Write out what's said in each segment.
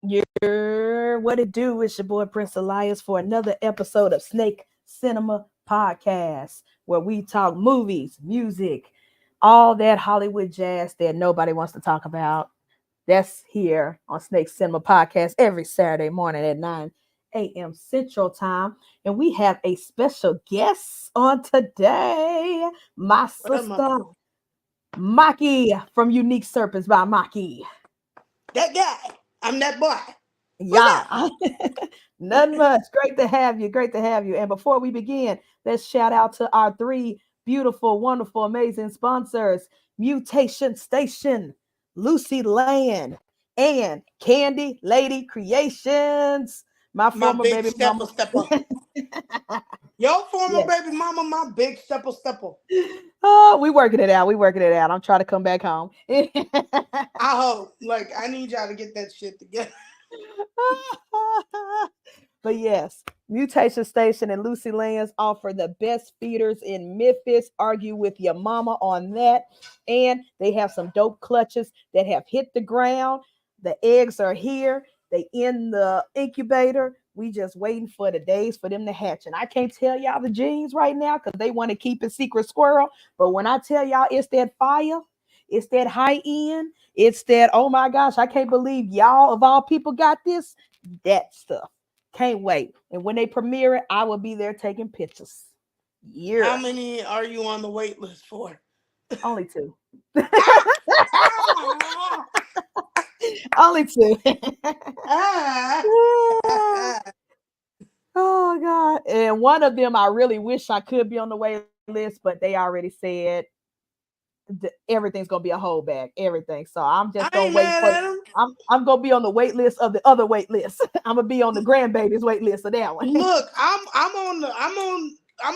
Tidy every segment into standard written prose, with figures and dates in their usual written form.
What it do? It's your boy Prince Elias for another episode of Snake Cinema Podcast, where we talk movies, music, all that Hollywood jazz that nobody wants to talk about. That's here on Snake Cinema Podcast every Saturday morning at 9 a.m. Central Time. And we have a special guest on today, my What am I? sister, Maki from Unique Serpents by Maki. That guy. I'm that boy. What's Yeah, up? nothing much. Great to have you. Great to have you. And before we begin, let's shout out to our three beautiful, wonderful, amazing sponsors: Mutation Station, Lucy Land, and Candy Lady Creations. My My former big baby stepper mama. stepper. Your former Yeah. baby mama, my big stepper stepper. Oh, we working it out. We working it out. I'm trying to come back home. I hope. Like, I need y'all to get that shit together. But yes, Mutation Station and Lucy Lands offer the best feeders in Memphis. Argue with your mama on that. And they have some dope clutches that have hit the ground. The eggs are here. They in the incubator. We just waiting for the days for them to hatch. And I can't tell y'all the genes right now because they want to keep it secret squirrel. But when I tell y'all it's that fire, it's that high end, it's that, oh my gosh, I can't believe y'all of all people got this. That stuff. Can't wait. And when they premiere it, I will be there taking pictures. How Yeah. many are you on the wait list for? Only two. Ah! Ah! Only two. Ah! Oh God. And one of them I really wish I could be on the wait list, but they already said everything's gonna be a holdback, everything. So I'm just I gonna ain't wait mad for at him. I'm gonna be on the wait list of the other wait list. I'm gonna be on the grandbabies wait list of that one. Look, I'm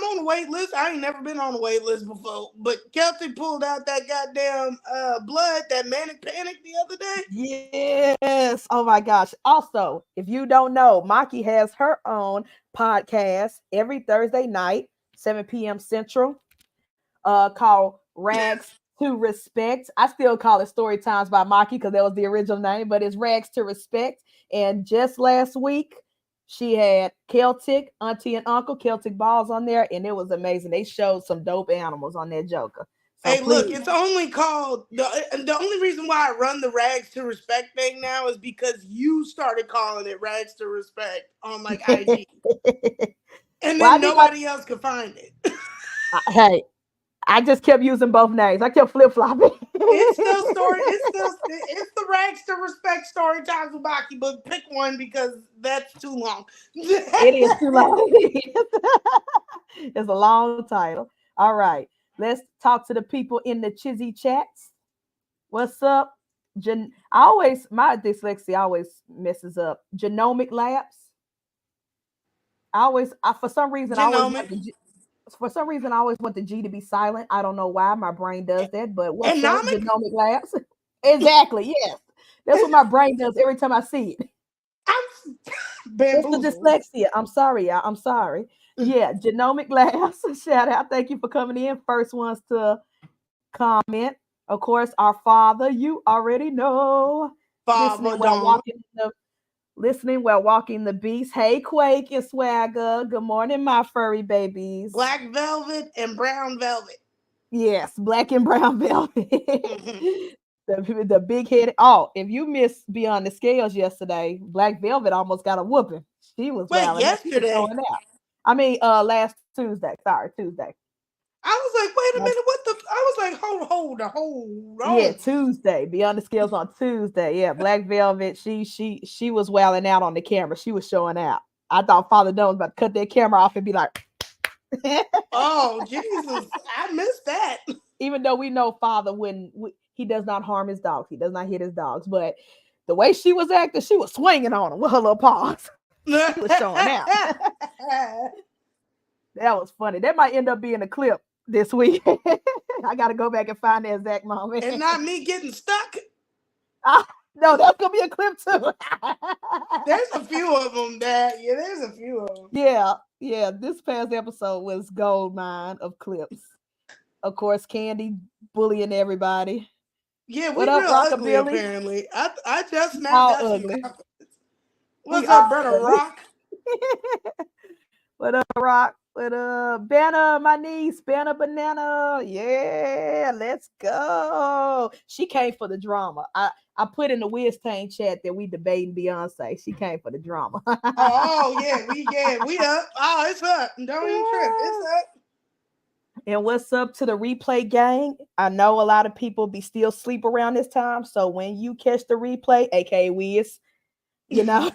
on the wait list. I ain't never been on the wait list before. But Kelty pulled out that goddamn blood, that manic panic the other day. Yes. Oh my gosh. Also, if you don't know, Maki has her own podcast every Thursday night, 7 p.m. Central, called Rags to Respect. I still call it Story Times by Maki because that was the original name, but it's Rags to Respect. And just last week, she had Celtic, Auntie and Uncle, Celtic Balls on there, and it was amazing. They showed some dope animals on that Joker. So Hey, look, please. it's only called the only reason why I run the rags to respect thing now is because you started calling it rags to respect on like IG, and Well, I then did not. nobody else could find it. Hey, I just kept using both names. I kept flip flopping. It's still story. It's the rags to respect story times with Baki, but pick one because that's too long. It is too long. It's a long title. All right, let's talk to the people in the Chizzy chats. What's up? I always my dyslexia always messes up. Genomic Labs. For some reason I always want Genomic for some reason I always want the G to be silent. I don't know why my brain does that, but what's up, anomic. Genomic Labs? Exactly. Yes, that's what my brain does every time I see it. I'm It's the bamboozled. dyslexia. I'm sorry, y'all. I'm sorry. Yeah, Genomic Labs. Shout out. Thank you for coming in. First ones to comment. Of course, our father. You already know. Listening Father while Don. walking the listening while walking the beast. Hey, Quake and Swagger. Good morning, my furry babies. Black velvet and brown velvet. Yes, black and brown velvet. Mhm. The big head. Oh, if you missed Beyond the Scales yesterday, Black Velvet almost got a whooping. She was Wait, wilding out. She was yesterday showing out. I mean, last Tuesday. Sorry, Tuesday. I was like, wait a Last- minute, what the? I was like, hold Yeah, on. Tuesday. Beyond the Scales on Tuesday. Yeah, Black Velvet. She was wilding out on the camera. She was showing out. I thought Father Don was about to cut that camera off and be like, Oh Jesus, I missed that. even though we know Father when he does not harm his dogs, he does not hit his dogs, but the way she was acting, she was swinging on him with her little paws. She was showing out. That was funny. That might end up being a clip this week. I got to go back and find the exact moment. And not me getting stuck. Ah, no, that's gonna be a clip too. There's a few of them that there's a few of them. Yeah, yeah. This past episode was gold mine of clips. Of course, Candy bullying everybody. Yeah, What we up, real ugly Rockabilly? apparently. I just snapped All out some ugly. comments. We What's up, brother always. Rock? What up, Rock? What up, Banner, my niece, Banner Banana. Yeah, let's go. She came for the drama. I put in the Wiz Tang chat that we debating Beyonce. She came for the drama. Oh yeah, we up. Oh, it's up. Don't even trip. It's Yeah. up. And what's up to the replay gang? I know a lot of people be still sleep around this time. So when you catch the replay, aka Wiz, you know.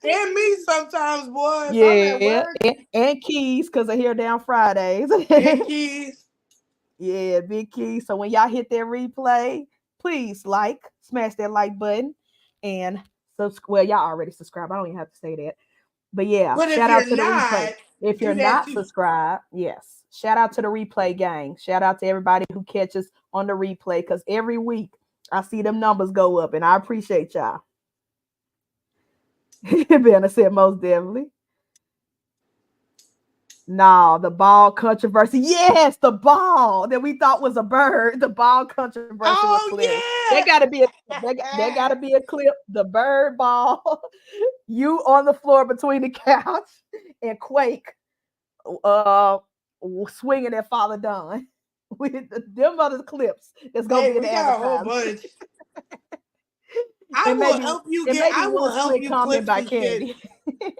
And me sometimes, boy. If I'm at Yeah. work. And Keys, because I hear down Fridays. And Keys. Yeah, big Keys. So when y'all hit that replay, please smash that like button, and well, y'all already subscribed. I don't even have to say that. But yeah, But if shout out you're to the replay. not, If you're do that not too. subscribed, yes. Shout out to the replay gang. Shout out to everybody who catches on the replay, because every week I see them numbers go up, and I appreciate y'all. Banner said most definitely. No, the ball controversy. Yes, the ball that we thought was a bird. The ball controversy was hilarious. There Oh gotta be a there yeah. gotta be a clip. The bird ball, you on the floor between the couch and Quake, uh, swinging at Father Don. With them other clips, that's gonna Hey, be in we the got a whole advertisement. bunch. And maybe I will one help slick you comment clip by some shit. Candy.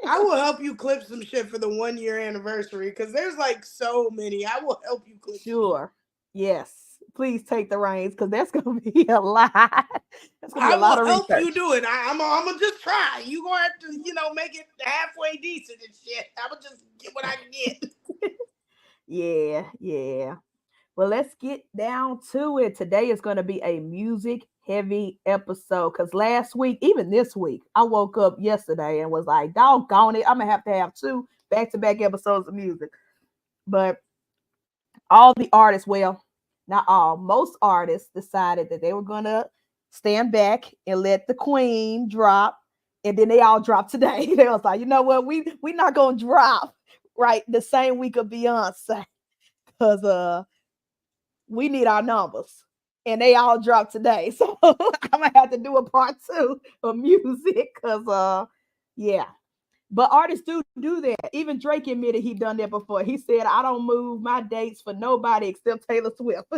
I will help you clip some shit for the 1 year anniversary because there's like so many. I will help you clip some shit. Sure. Yes. Please take the reins, because that's gonna be a lot. That's gonna be I a lot will of help you research. do it. I'm gonna just try. You gonna have to, make it halfway decent and shit. I'm gonna just get what I can get. Yeah, yeah. Well, let's get down to it. Today is going to be a music heavy episode, because last week, even this week, I woke up yesterday and was like, doggone it, I'm going to have two back to back episodes of music. But all the artists, well, not all, most artists decided that they were going to stand back and let the queen drop. And then they all dropped today. They was like, you know what? We not going to drop right the same week of Beyonce, because we need our numbers. And they all dropped today. So I'm gonna have to do a part two of music, because yeah. But artists do that. Even Drake admitted he done that before. He said, I don't move my dates for nobody except Taylor Swift.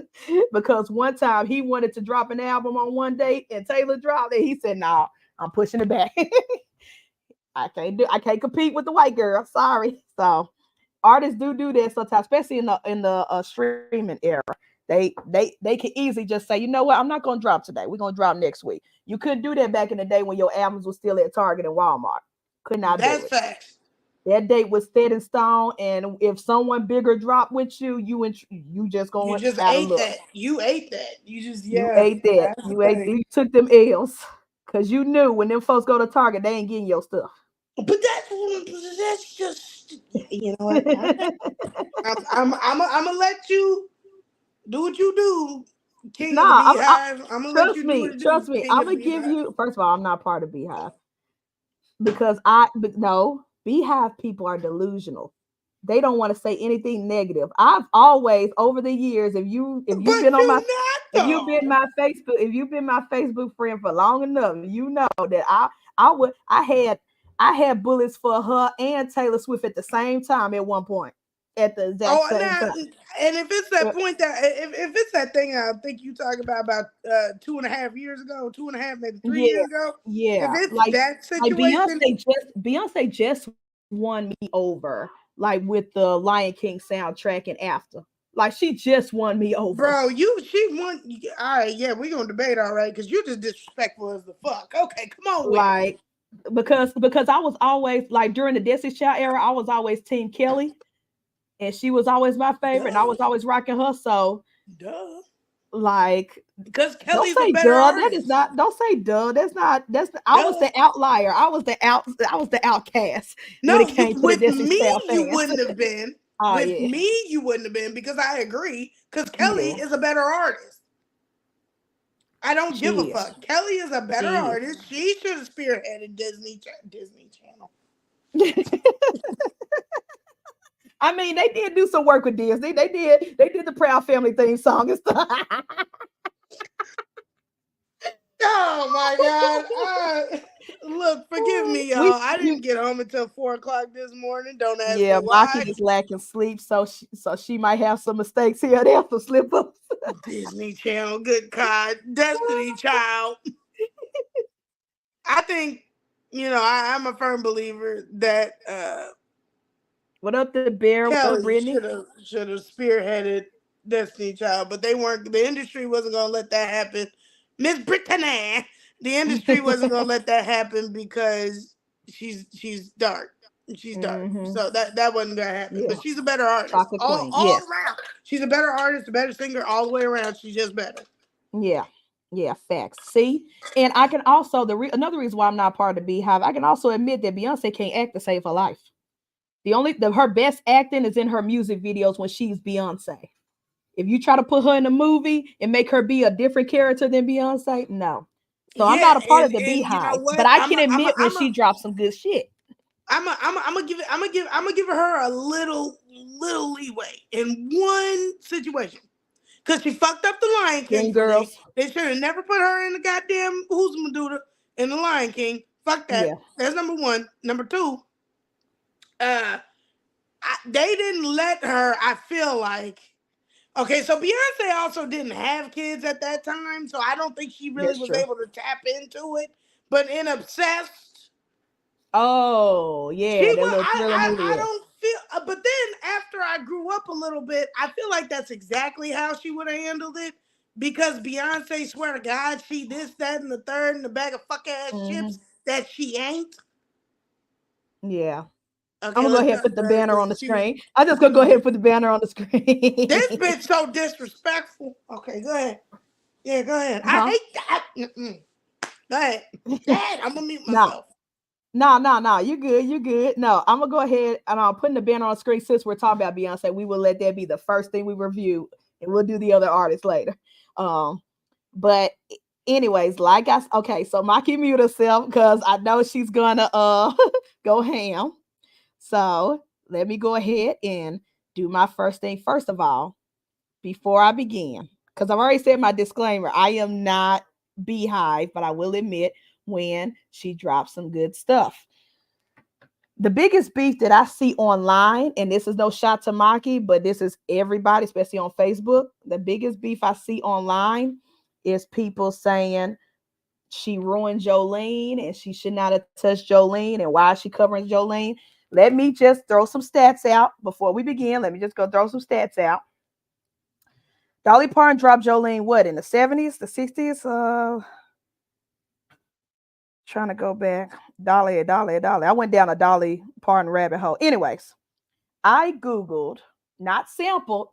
Because one time he wanted to drop an album on one date and Taylor dropped it. He said, nah, I'm pushing it back. I can't compete with the white girl. Sorry. So artists do that sometimes, especially in the streaming era. They can easily just say, you know what, I'm not gonna drop today. We're gonna drop next week. You couldn't do that back in the day when your albums were still at Target and Walmart. Could not do That's it. facts. That date was set in stone, and if someone bigger dropped with you, you just You going just out of ate luck. that. You ate that. You just You yeah. ate that. That's the You ate. thing. You took them L's, because you knew when them folks go to Target, they ain't getting your stuff. But that's just you know what? I'm gonna let you do what you do, King of the Nah, Beehive. I'm gonna let trust you do what me. it do, Trust me. King I'm of the gonna give Beehive. you. First of all, I'm not part of Beehive, because but no, Beehive people are delusional. They don't want to say anything negative. I've always, over the years, if you've But been on my you not if you've been though. my Facebook if you've been my Facebook friend for long enough, you know that I had bullets for her and Taylor Swift at the same time at one point, at the exact Oh, same now, time. and if it's that point that if it's that thing I think you talk about 2.5 years ago, 2.5 maybe three Yeah, years ago, if yeah. it's Like that like situation, Beyonce just won me over, like with the Lion King soundtrack and after. Like she just won me over. bro, she want. All right, yeah, we gonna debate, all right, because you're just disrespectful as the fuck. Okay, come on with it. Like because I was always like, during the Destiny Child era, I was always Team Kelly, and she was always my favorite, and I Duh, was always rocking her. So duh, like, because don't Kelly's a say better duh. That is artist. not. Don't say duh. That's. I was Duh. the outlier. I was the outcast when No, it came to the with Destiny me Child you fans. wouldn't have been. Oh With yeah, me you wouldn't have been because I agree. Because Kelly yeah. is a better artist. I don't give a She is. fuck. Kelly is a better She artist. She should have spearheaded Disney Channel. is. I mean, they did do some work with Disney. They did the Proud Family theme song and stuff. Oh my god! look, forgive me, y'all. We I you didn't get home until 4 o'clock this morning. Don't ask me yeah, why. Maki is lacking sleep, so she might have some mistakes here and there, some slip ups. Disney Channel, good God, Destiny Child. I think, I'm a firm believer that What up, the bear? What up, Kelly Brittany? should have spearheaded Destiny Child, but they weren't. The industry wasn't gonna let that happen. Miss Brittany, the industry wasn't gonna let that happen because she's dark. She's dark, Hmm. so that wasn't gonna happen. But Yeah, she's a better artist, chocolate all queen. all Yes. around. She's a better artist, a better singer, all the way around. She's just better. Yeah. Yeah, facts. See, and I can also another reason why I'm not part of the Beehive. I can also admit that Beyonce can't act to save her life. Her best acting is in her music videos when she's Beyonce. If you try to put her in a movie and make her be a different character than Beyonce, no. So I'm Yeah, not a part of the and you know Beehive, but what? I can admit when she drops some good shit. I'm gonna give her a little leeway in one situation. Cause she fucked up the Lion King Dream for me. Girls. They should have never put her in the goddamn Who's Medusa in the Lion King. Fuck that. Yeah. That's number one. Number two, uh, they didn't let her. I feel like okay. So Beyonce also didn't have kids at that time, so I don't think she really That's was true. able to tap into it. But in Obsessed, Oh, she yeah, that was. little thriller movie. I Yeah. don't feel. But then after I grew up a little bit, I feel like that's exactly how she would have handled it. Because Beyonce, swear to God, she this, that, and the third, and the bag of fuck ass Hmm. chips that she ain't. Yeah. I'm Okay, gonna go let's ahead and talk put the about it banner on because the screen. I'm just gonna go ahead and put the banner on the this screen. bitch so disrespectful. Okay, go ahead. Yeah, go ahead. I Huh? hate that. Go ahead. Dad, I'm gonna mute Nah. myself. No. You good. You good. No, I'm gonna go ahead and I'm putting the banner on the screen since we're talking about Beyonce. We will let that be the first thing we review, and we'll do the other artists later. Um, but anyways, okay, so Maki mute herself because I know she's gonna go ham. So let me go ahead and do my first thing. First of all, before I begin, because I've already said my disclaimer, I am not Beehive, but I will admit when she drops some good stuff. The biggest beef that I see online, and this is no shot to Maki, but this is everybody, especially on Facebook. The biggest beef I see online is people saying she ruined Jolene and she should not have touched Jolene, and why is she covering Jolene? Let me just throw some stats out before we begin. Let me just go throw some stats out. Dolly Parton dropped Jolene what in the 70s, the 60s? Trying to go back. Dolly. I went down a Dolly Parton rabbit hole. Anyways, I Googled, not sampled,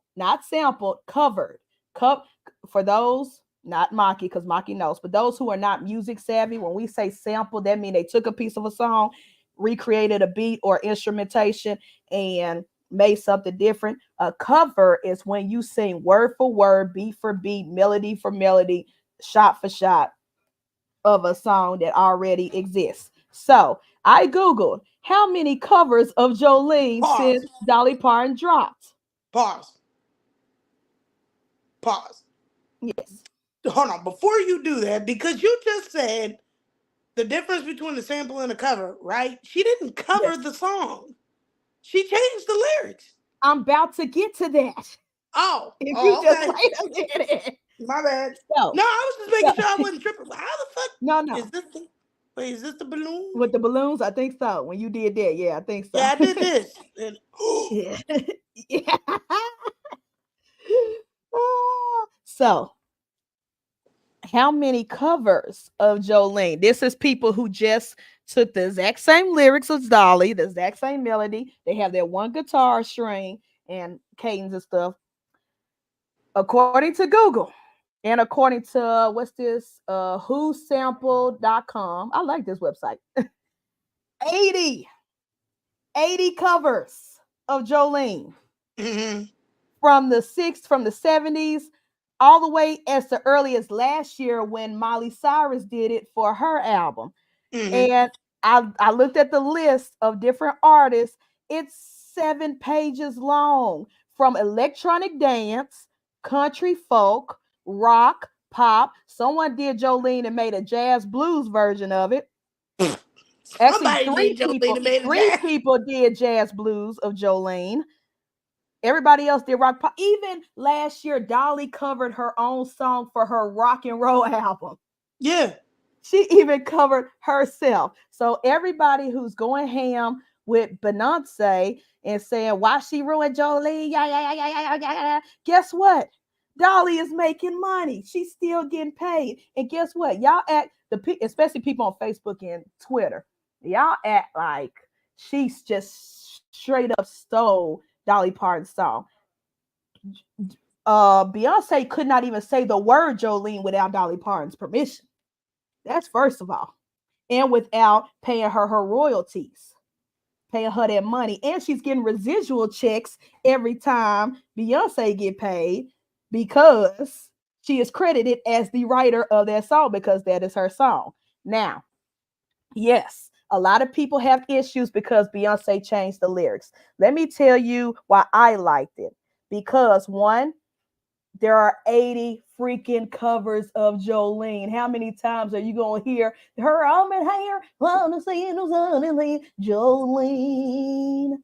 covered. Co- for those, not Maki, because Maki knows, but those who are not music savvy, when we say sample, that means they took a piece of a song, recreated a beat or instrumentation, and made something different. A cover is when you sing word for word, beat for beat, melody for melody, shot for shot of a song that already exists. So I Googled how many covers of Jolene since Pause. Dolly Parton dropped. Pause. Pause. Yes. Hold on. Before you do that, because you just said the difference between the sample and the cover, right? She didn't cover Yes. the song. She changed the lyrics. I'm about to get to that. If you Oh, just okay. wait a minute. My bad. So, No, I was just so making sure I wasn't tripping. How the fuck is no. this? Wait, is this the balloon? With the balloons, I think so. When you did that, yeah, I think so. Yeah, I did this. And Yeah. Yeah. So, how many covers of Jolene? This is people who just took the exact same lyrics as Dolly, the exact same melody. They have their one guitar string and cadence and stuff. According to Google and according to what's this? Whosampled.com. I like this website. 80, 80 covers of Jolene mm-hmm, from the 70s all the way as the early as last year when Miley Cyrus did it for her album. mm-hmm. And I looked at the list of different artists. It's 7 pages long, from electronic dance, country folk, rock, pop. Someone did Jolene and made a jazz blues version of it. Actually, Somebody need Jolene to make a three jazz. people did jazz blues of Jolene. Everybody else did rock pop. Even last year, Dolly covered her own song for her rock and roll album. Yeah. She even covered herself. So everybody who's going ham with Beyonce and saying why she ruined Jolie, guess what? Dolly is making money. She's still getting paid. And guess what? Y'all act especially people on Facebook and Twitter. Y'all act like she's just straight up stole Dolly Parton's song. Beyonce could not even say the word Jolene without Dolly Parton's permission. That's first of all, and without paying her royalties, paying her that money, and she's getting residual checks every time Beyonce get paid because she is credited as the writer of that song because that is her song. Now, yes, a lot of people have issues because Beyonce changed the lyrics. Let me tell you why I liked it. Because one, there are 80 freaking covers of Jolene. How many times are you gonna hear her arm and hair? Wanna see Jolene, Jolene,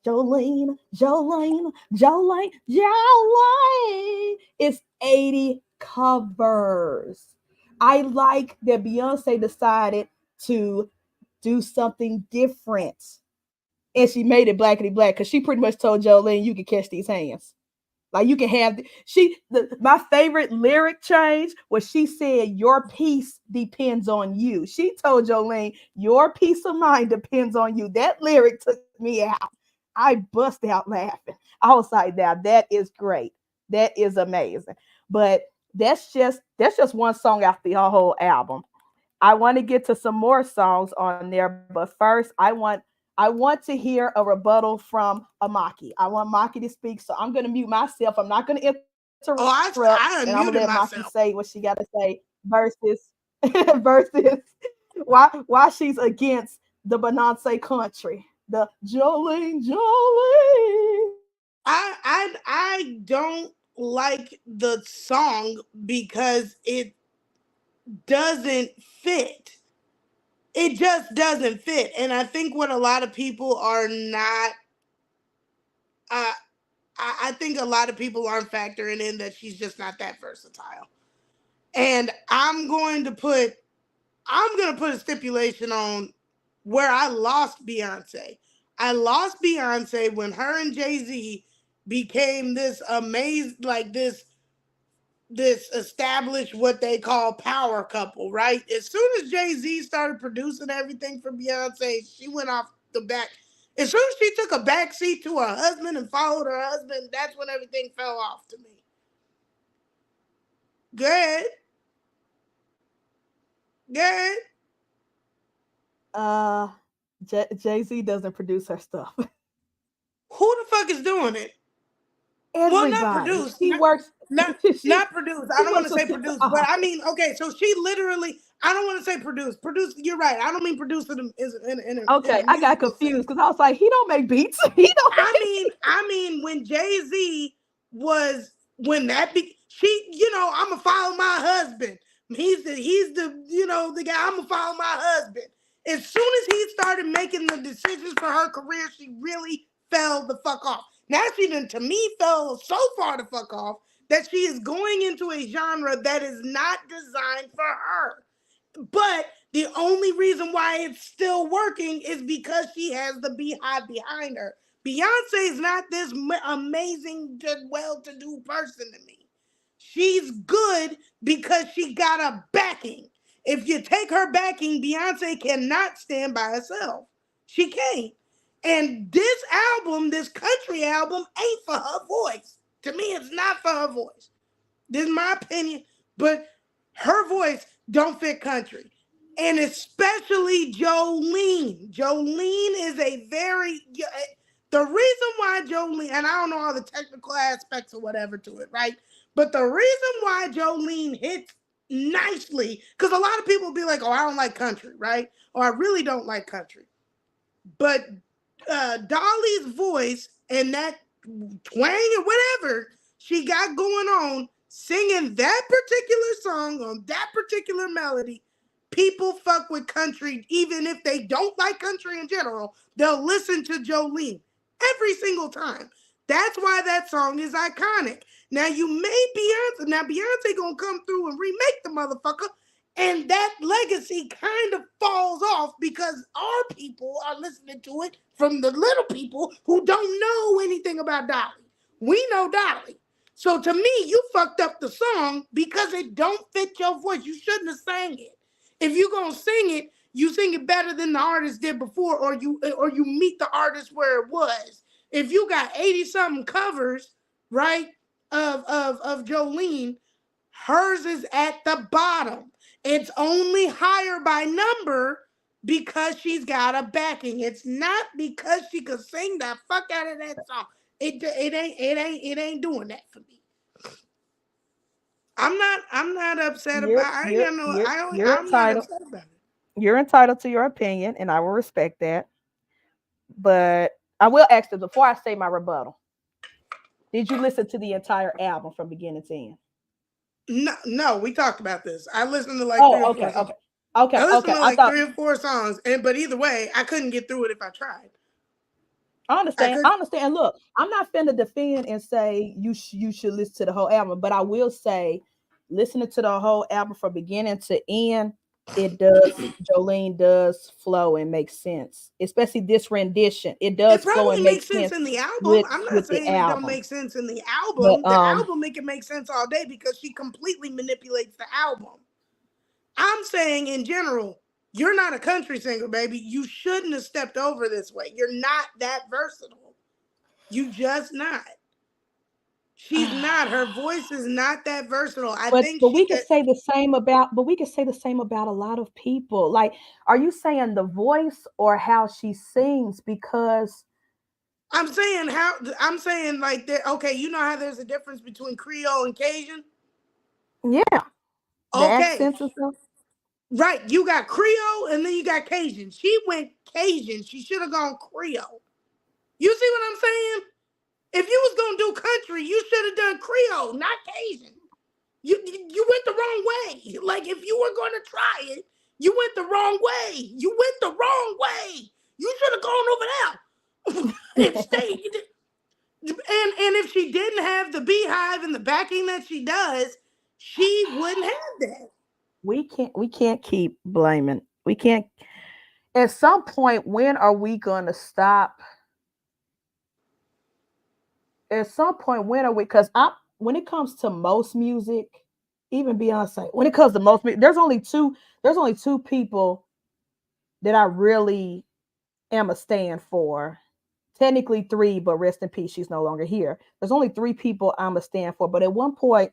Jolene, Jolene, Jolene, Jolene. It's 80 covers. I like that Beyonce decided to do something different. And she made it blackity black because she pretty much told Jolene, you can catch these hands. Like you can have my favorite lyric change was she said your peace depends on you. She told Jolene your peace of mind depends on you. That lyric took me out. I bust out laughing. I was like, now that is great. That is amazing. But that's just one song off the whole album. I want to get to some more songs on there, but first I want to hear a rebuttal from Amaki. I want Maki to speak, so I'm going to mute myself. I'm not going to interrupt, Oh, and I'm going to let I Maki unmuted say what myself. she got to say versus versus why she's against the Beyonce country, the Jolene Jolene. I don't like the song because it doesn't fit. It just doesn't fit. And I think what a lot of people are not uh I think a lot of people aren't factoring in that she's just not that versatile. And I'm gonna put a stipulation on where I lost Beyonce. I lost Beyonce when her and Jay-Z became this amazing, like this established what they call power couple, right? As soon as Jay-Z started producing everything for Beyonce, she went off the back. As soon as she took a back seat to her husband and followed her husband, that's when everything fell off to me. Good. Good. Uh, Jay Z doesn't produce her stuff. Who the fuck is doing it? Well, not Everybody, produced, she works. She not produced. I she don't want works to with say Sister produced, but I Autumn. mean, okay, so she literally. I don't want to say produced. Produced. You're right. I don't mean produced in Okay, a I got musical sense. confused because I was like, he don't make beats. He don't I mean, when Jay Z was when that be she, I'm gonna follow my husband. He's the the guy. I'm gonna follow my husband. As soon as he started making the decisions for her career, she really fell the fuck off. Now she done to me fell so far the fuck off that she is going into a genre that is not designed for her. But the only reason why it's still working is because she has the beehive behind her. Beyonce is not this amazing, well-to-do person to me. She's good because she got a backing. If you take her backing, Beyonce cannot stand by herself. She can't. And this album, this country album, ain't for her voice. To me, it's not for her voice. This is my opinion, but her voice don't fit country. And especially Jolene. Jolene is a very the reason why Jolene, and I don't know all the technical aspects or whatever to it, right? But the reason why Jolene hits nicely, because a lot of people be like, oh, I don't like country, right? Or I really don't like country. But Dolly's voice and that twang or whatever she got going on, singing that particular song on that particular melody, People fuck with country, even if they don't like country in general, they'll listen to Jolene every single time. That's why that song is iconic. Now you made Beyonce. Now Beyonce gonna come through and remake the motherfucker, and that legacy kind of falls off because our people are listening to it from the little people who don't know anything about Dolly. We know Dolly. So to me, you fucked up the song because it don't fit your voice. You shouldn't have sang it. If you're gonna sing it, you sing it better than the artist did before, or you meet the artist where it was. If you got 80 something covers, right, of Jolene, hers is at the bottom. It's only higher by number because she's got a backing. It's not because she could sing the fuck out of that song. It ain't doing that for me. I'm not upset You're about. I ain't you're got no. you're you're I'm not entitled. upset about it. You're entitled to your opinion, and I will respect that. But I will ask this before I say my rebuttal. Did you listen to the entire album from beginning to end? No, no, we talked about this. I listened to like three or Oh, four okay, songs. okay, okay, I listened okay. to I like thought 3 or 4 songs, but either way, I couldn't get through it if I tried. I I understand. could. I understand. Look, I'm not finna defend and say you should listen to the whole album, but I will say, listening to the whole album from beginning to end, it does. Jolene does flow and make sense, especially this rendition. It It does flow probably and make makes sense sense in the album. with I'm not with the saying it don't album. make sense in the But album. The album make it make sense all day because she completely manipulates the album. I'm saying in general, you're not a country singer, baby. You shouldn't have stepped over this way. You're not that versatile. You just not. She's not. Her voice is not that versatile. I think but she we could could. say the same about but we could say the same about a lot of people. Like, are you saying the voice or how she sings? Because I'm saying like that. Okay, you know how there's a difference between Creole and Cajun. yeah, the Okay, accents and stuff. right. You got Creole and then you got Cajun. She went Cajun. She should have gone Creole. You see what I'm saying? If you was gonna do country, you should have done Creole, not Cajun. You went the wrong way. Like if you were going to try it, you went the wrong way. You went the wrong way. You should have gone over there and stayed. And if she didn't have the beehive and the backing that she does, she wouldn't have that. We can't keep blaming. We can't. At some point, when are we going to stop? At some point, when are we? Because I, when it comes to most music, even Beyonce, when it comes to most music, there's only two. There's only two people that I really am a stand for. Technically three, but rest in peace, she's no longer here. There's only three people I'm a stand for. But at one point,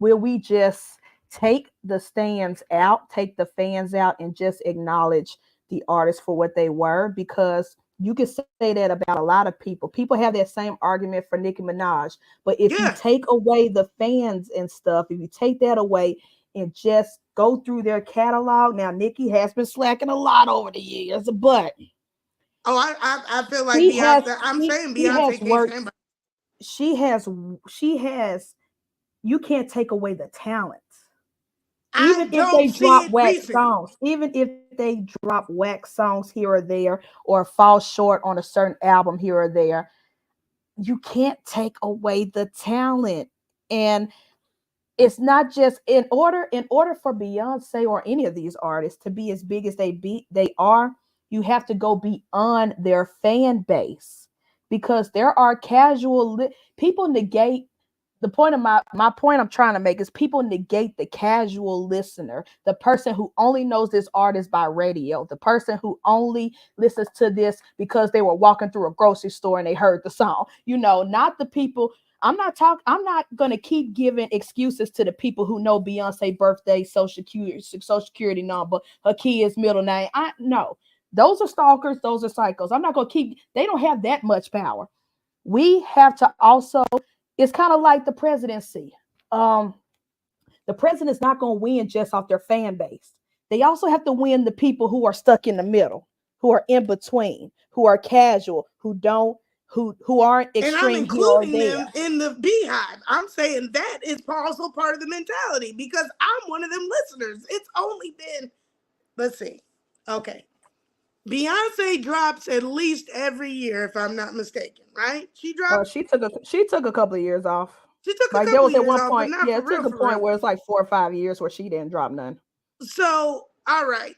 will we just take the stands out, take the fans out, and just acknowledge the artists for what they were? Because you can say that about a lot of people. People have that same argument for Nicki Minaj. But if you Yeah. take away the fans and stuff, if you take that away and just go through their catalog, now Nicki has been slacking a lot over the years, but Oh, I feel like she has Beyonce. I'm saying she has Beyonce can't worked. stand by. She has you can't take away the talent. I Even if don't they see drop it whack recently. songs, even if they drop whack songs here or there, or fall short on a certain album here or there, you can't take away the talent. And it's not just in order for Beyonce or any of these artists to be as big as they are, you have to go beyond their fan base, because there are people negate the point of my point I'm trying to make is people negate the casual listener, the person who only knows this artist by radio, the person who only listens to this because they were walking through a grocery store and they heard the song. Not the people. I'm not gonna keep giving excuses to the people who know Beyonce birthday, social security number, her kid's middle name. I no, those are stalkers. Those are psychos. I'm not gonna keep. They don't have that much power. We have to also. It's kind of like the presidency. Um, the president's not gonna win just off their fan base. They also have to win the people who are stuck in the middle, who are in between, who are casual, who aren't And I'm extreme here or including there. them in the beehive. I'm saying that is also part of the mentality because I'm one of them listeners. It's only been let's see. Okay. Beyonce drops at least every year, if I'm not mistaken, right? She took a couple of years off. She took a Like there couple was of at years one off, but point, not yeah, for it took real, a for point real. where it's like 4 or 5 years where she didn't drop none. So, all right.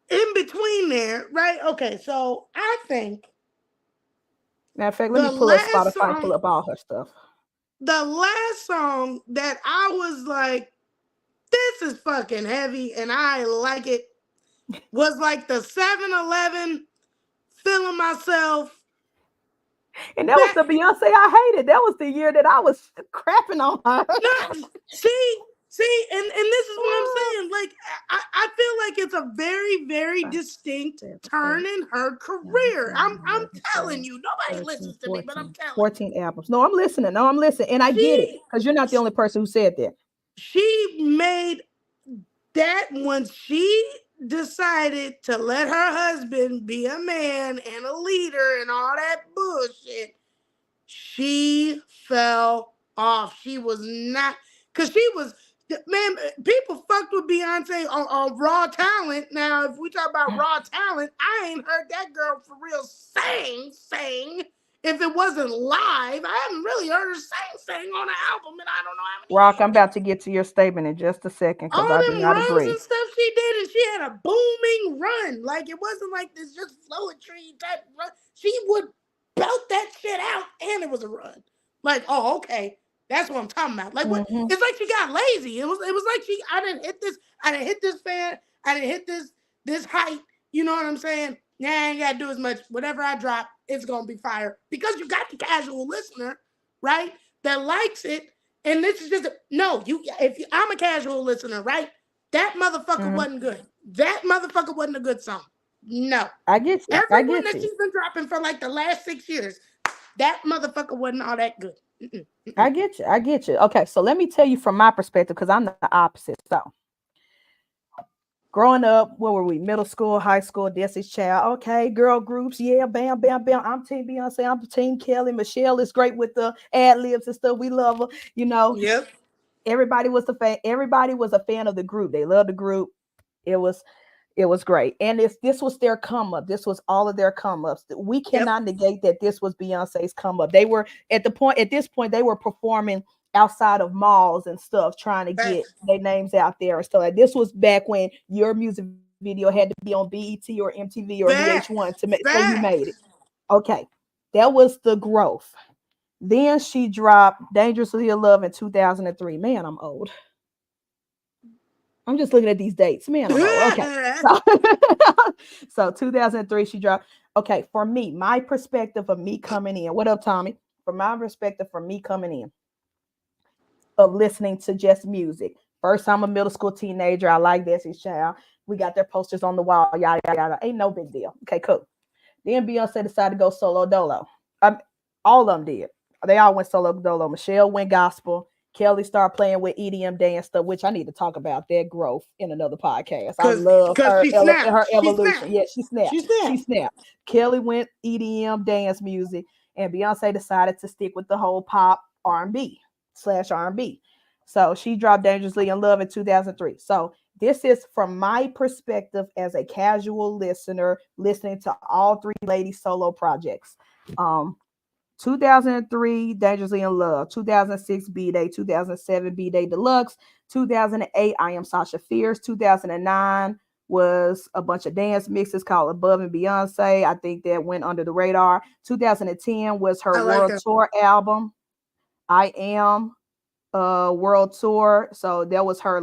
In between there, right? Okay, so I think Matter of fact, let me the pull up last Spotify and song, pull up all her stuff. that I was like, this is fucking heavy and I like it, was like the 7-Eleven feeling myself. And that was Back the Beyonce I hated. That was the year that I was crapping on her. no, and this is what I'm saying. Like I feel like it's a very, very 5, distinct 7, 8, turn in her 9, career. 10, I'm 11, telling 12, you, nobody 13, listens to me, but I'm 14, telling you. 14 albums. No, I'm listening. No, I'm listening. And I get it She because you're not the only person who said that. she made that when she decided to let her husband be a man and a leader and all that bullshit, she fell off. She was not, because she was, man, people fucked with Beyonce on Raw Talent. Now, if we talk about Raw Talent, I ain't heard that girl for real sing. If it wasn't live, I haven't really heard her sing on an album in I don't know how many Rock, I'm years. about to get to your statement in just a second All because I do them not runs agree. and stuff she did, and she had a booming run. Like it wasn't like this just poetry type run. She would belt that shit out, and it was a run. Like, oh, okay, that's what I'm talking about. Like, what? Mm-hmm. It's like she got lazy. It was like I didn't hit this. I didn't hit this fan. I didn't hit this height. You know what I'm saying? Nah, I ain't gotta do as much. Whatever I drop, it's gonna be fire because you got the casual listener, right? That likes it. And this is just no. I'm a casual listener, right? That motherfucker Mm-hmm. wasn't good. That motherfucker wasn't a good song. No. I get you. I Everyone get that you. she's been dropping for like the last 6 years, that motherfucker wasn't all that good. Mm-mm, I mm-mm. get you. I get you. Okay, so let me tell you from my perspective because I'm the opposite. So growing up, what were we? Middle school, high school, Destiny's Child. Okay, girl groups. Yeah, bam, bam, bam. I'm Team Beyonce. I'm Team Kelly. Michelle is great with the ad libs and stuff. We love her. You know, Yep. everybody was a fan. Everybody was a fan of the group. They loved the group. It was it was great. And this was their come up. This was all of their come ups. We Yep. cannot negate that this was Beyonce's come up. They were at this point, they were performing outside of malls and stuff, trying to get Facts. their names out there and stuff. Like this was back when your music video had to be on BET or MTV or VH1 to Facts. say you made it. Facts. Okay. That was the growth. Then she dropped Dangerously in Love in 2003. Man, I'm old. I'm just looking at these dates. Man, I'm old. Okay. So, so 2003, she dropped. Okay. For me, my perspective of me coming in. What up, Tommy? From my perspective, for me coming in, of listening to just music. First, I'm a middle school teenager. I like Destiny's Child. We got their posters on the wall. Yada, yada, yada. Ain't no big deal. Okay, cool. Then Beyonce decided to go solo dolo. Um, all of them did. They all went solo dolo. Michelle went gospel. Kelly started playing with EDM dance stuff, which I need to talk about their growth in another podcast. I Cause love cause she snapped. her She evolution. snapped. Yeah, she snapped. She She snapped. snapped. Kelly went EDM dance music, and Beyonce decided to stick with the whole pop R&B slash R&B. So she dropped Dangerously in Love in 2003. So this is from my perspective as a casual listener, listening to all three ladies' solo projects. Um, 2003, Dangerously in Love. 2006, B-Day. 2007, B-Day Deluxe. 2008, I Am Sasha Fierce. 2009 was a bunch of dance mixes called Above and Beyonce. I think that went under the radar. 2010 was her I like world that. tour album, I Am World Tour. So that was her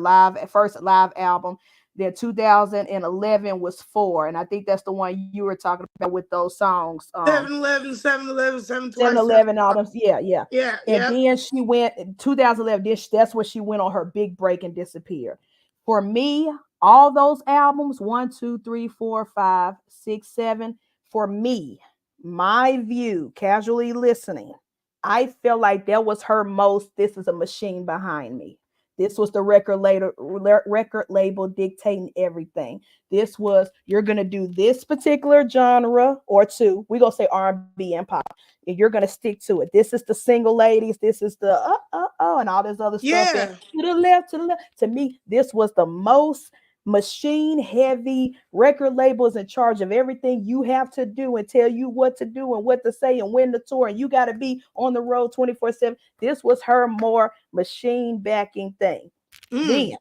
first live album. Then 2011 was Four, and I think that's the one you were talking about with those songs. 7-Eleven, 7-Eleven, seven Seven twice, seven Eleven twice. albums. Yeah, yeah. Yeah, And yep. then she went in 2011. That's where she went on her big break and disappeared. For me, all those albums, one, two, three, four, five, six, seven, for me, my view, casually listening, I feel like that was her most. This is a machine behind me. This was the record label dictating everything. This was you're gonna do this particular genre or two. We're gonna say R&B and pop, and you're gonna stick to it. This is the single ladies. This is the and all this other stuff. And Yeah. to the left, to the left. To me, this was the most. machine heavy record labels in charge of everything you have to do and tell you what to do and what to say and when to tour, and you got to be on the road 24/7. This was her more machine backing thing. Mm.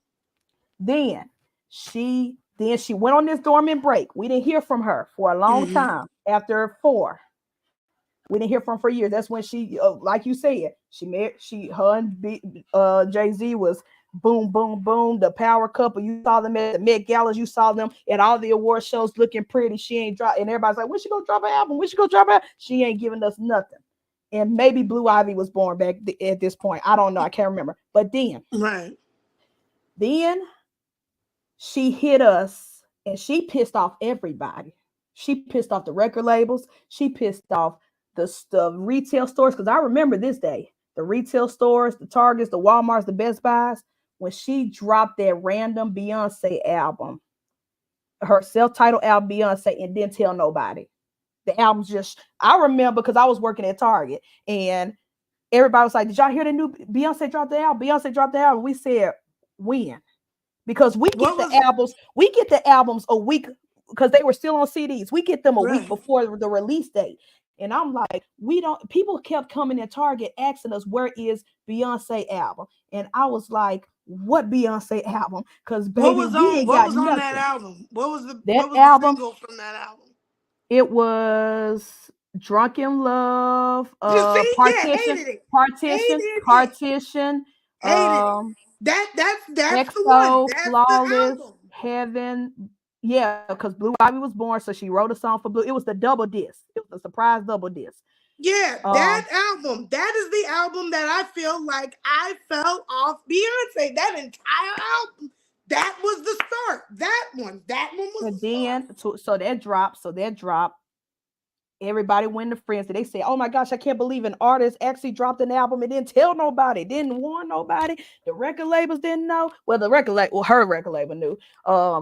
Then she went on this dormant break. We didn't hear from her for a long Mm-hmm. time. After four, we didn't hear from her for years. That's when she, like you said, she met her and Jay-Z was boom, boom, boom. The power couple. You saw them at the Met Galas. You saw them at all the award shows looking pretty. She ain't dropped, and everybody's like, when she gonna drop an album? When she gonna drop it? She ain't giving us nothing. And maybe Blue Ivy was born back at this point. I don't know. I can't remember. But Right. then she hit us and she pissed off everybody. She pissed off the record labels. She pissed off the retail stores. Because I remember this day, the retail stores, the Targets, the Walmarts, the Best Buys, when she dropped that random Beyonce album, her self-titled album Beyonce, and didn't tell nobody. The album's just, I remember because I was working at Target and everybody was like, did y'all hear the new Beyonce dropped the album? Beyonce dropped the album. We said, when? Because What was we get the albums a week because they were still on CDs. We get them a week right? before the release date. And I'm like, we don't, people kept coming in Target asking us, where is Beyonce album? And I was like, what Beyonce album? Because baby, we ain't What got was on that nothing. album? That What was the album, single from that album? it was Drunken Love, You see, yeah, hated it, hated it, Partition, hated it. um, That's the one. EXO, That's the Flawless, album. Heaven. Yeah, because Blue Ivy was born, so she wrote a song for Blue. It was the double disc. It was a surprise double disc. Yeah, that Um, album. That is the album that I feel like I fell off Beyonce. That entire album. That was the start. That one. That one was and the start. then so that dropped. Everybody went to friends. They say, "Oh my gosh, I can't believe an artist actually dropped an album and didn't tell nobody, didn't warn nobody. The record labels didn't know. Well, her record label knew. The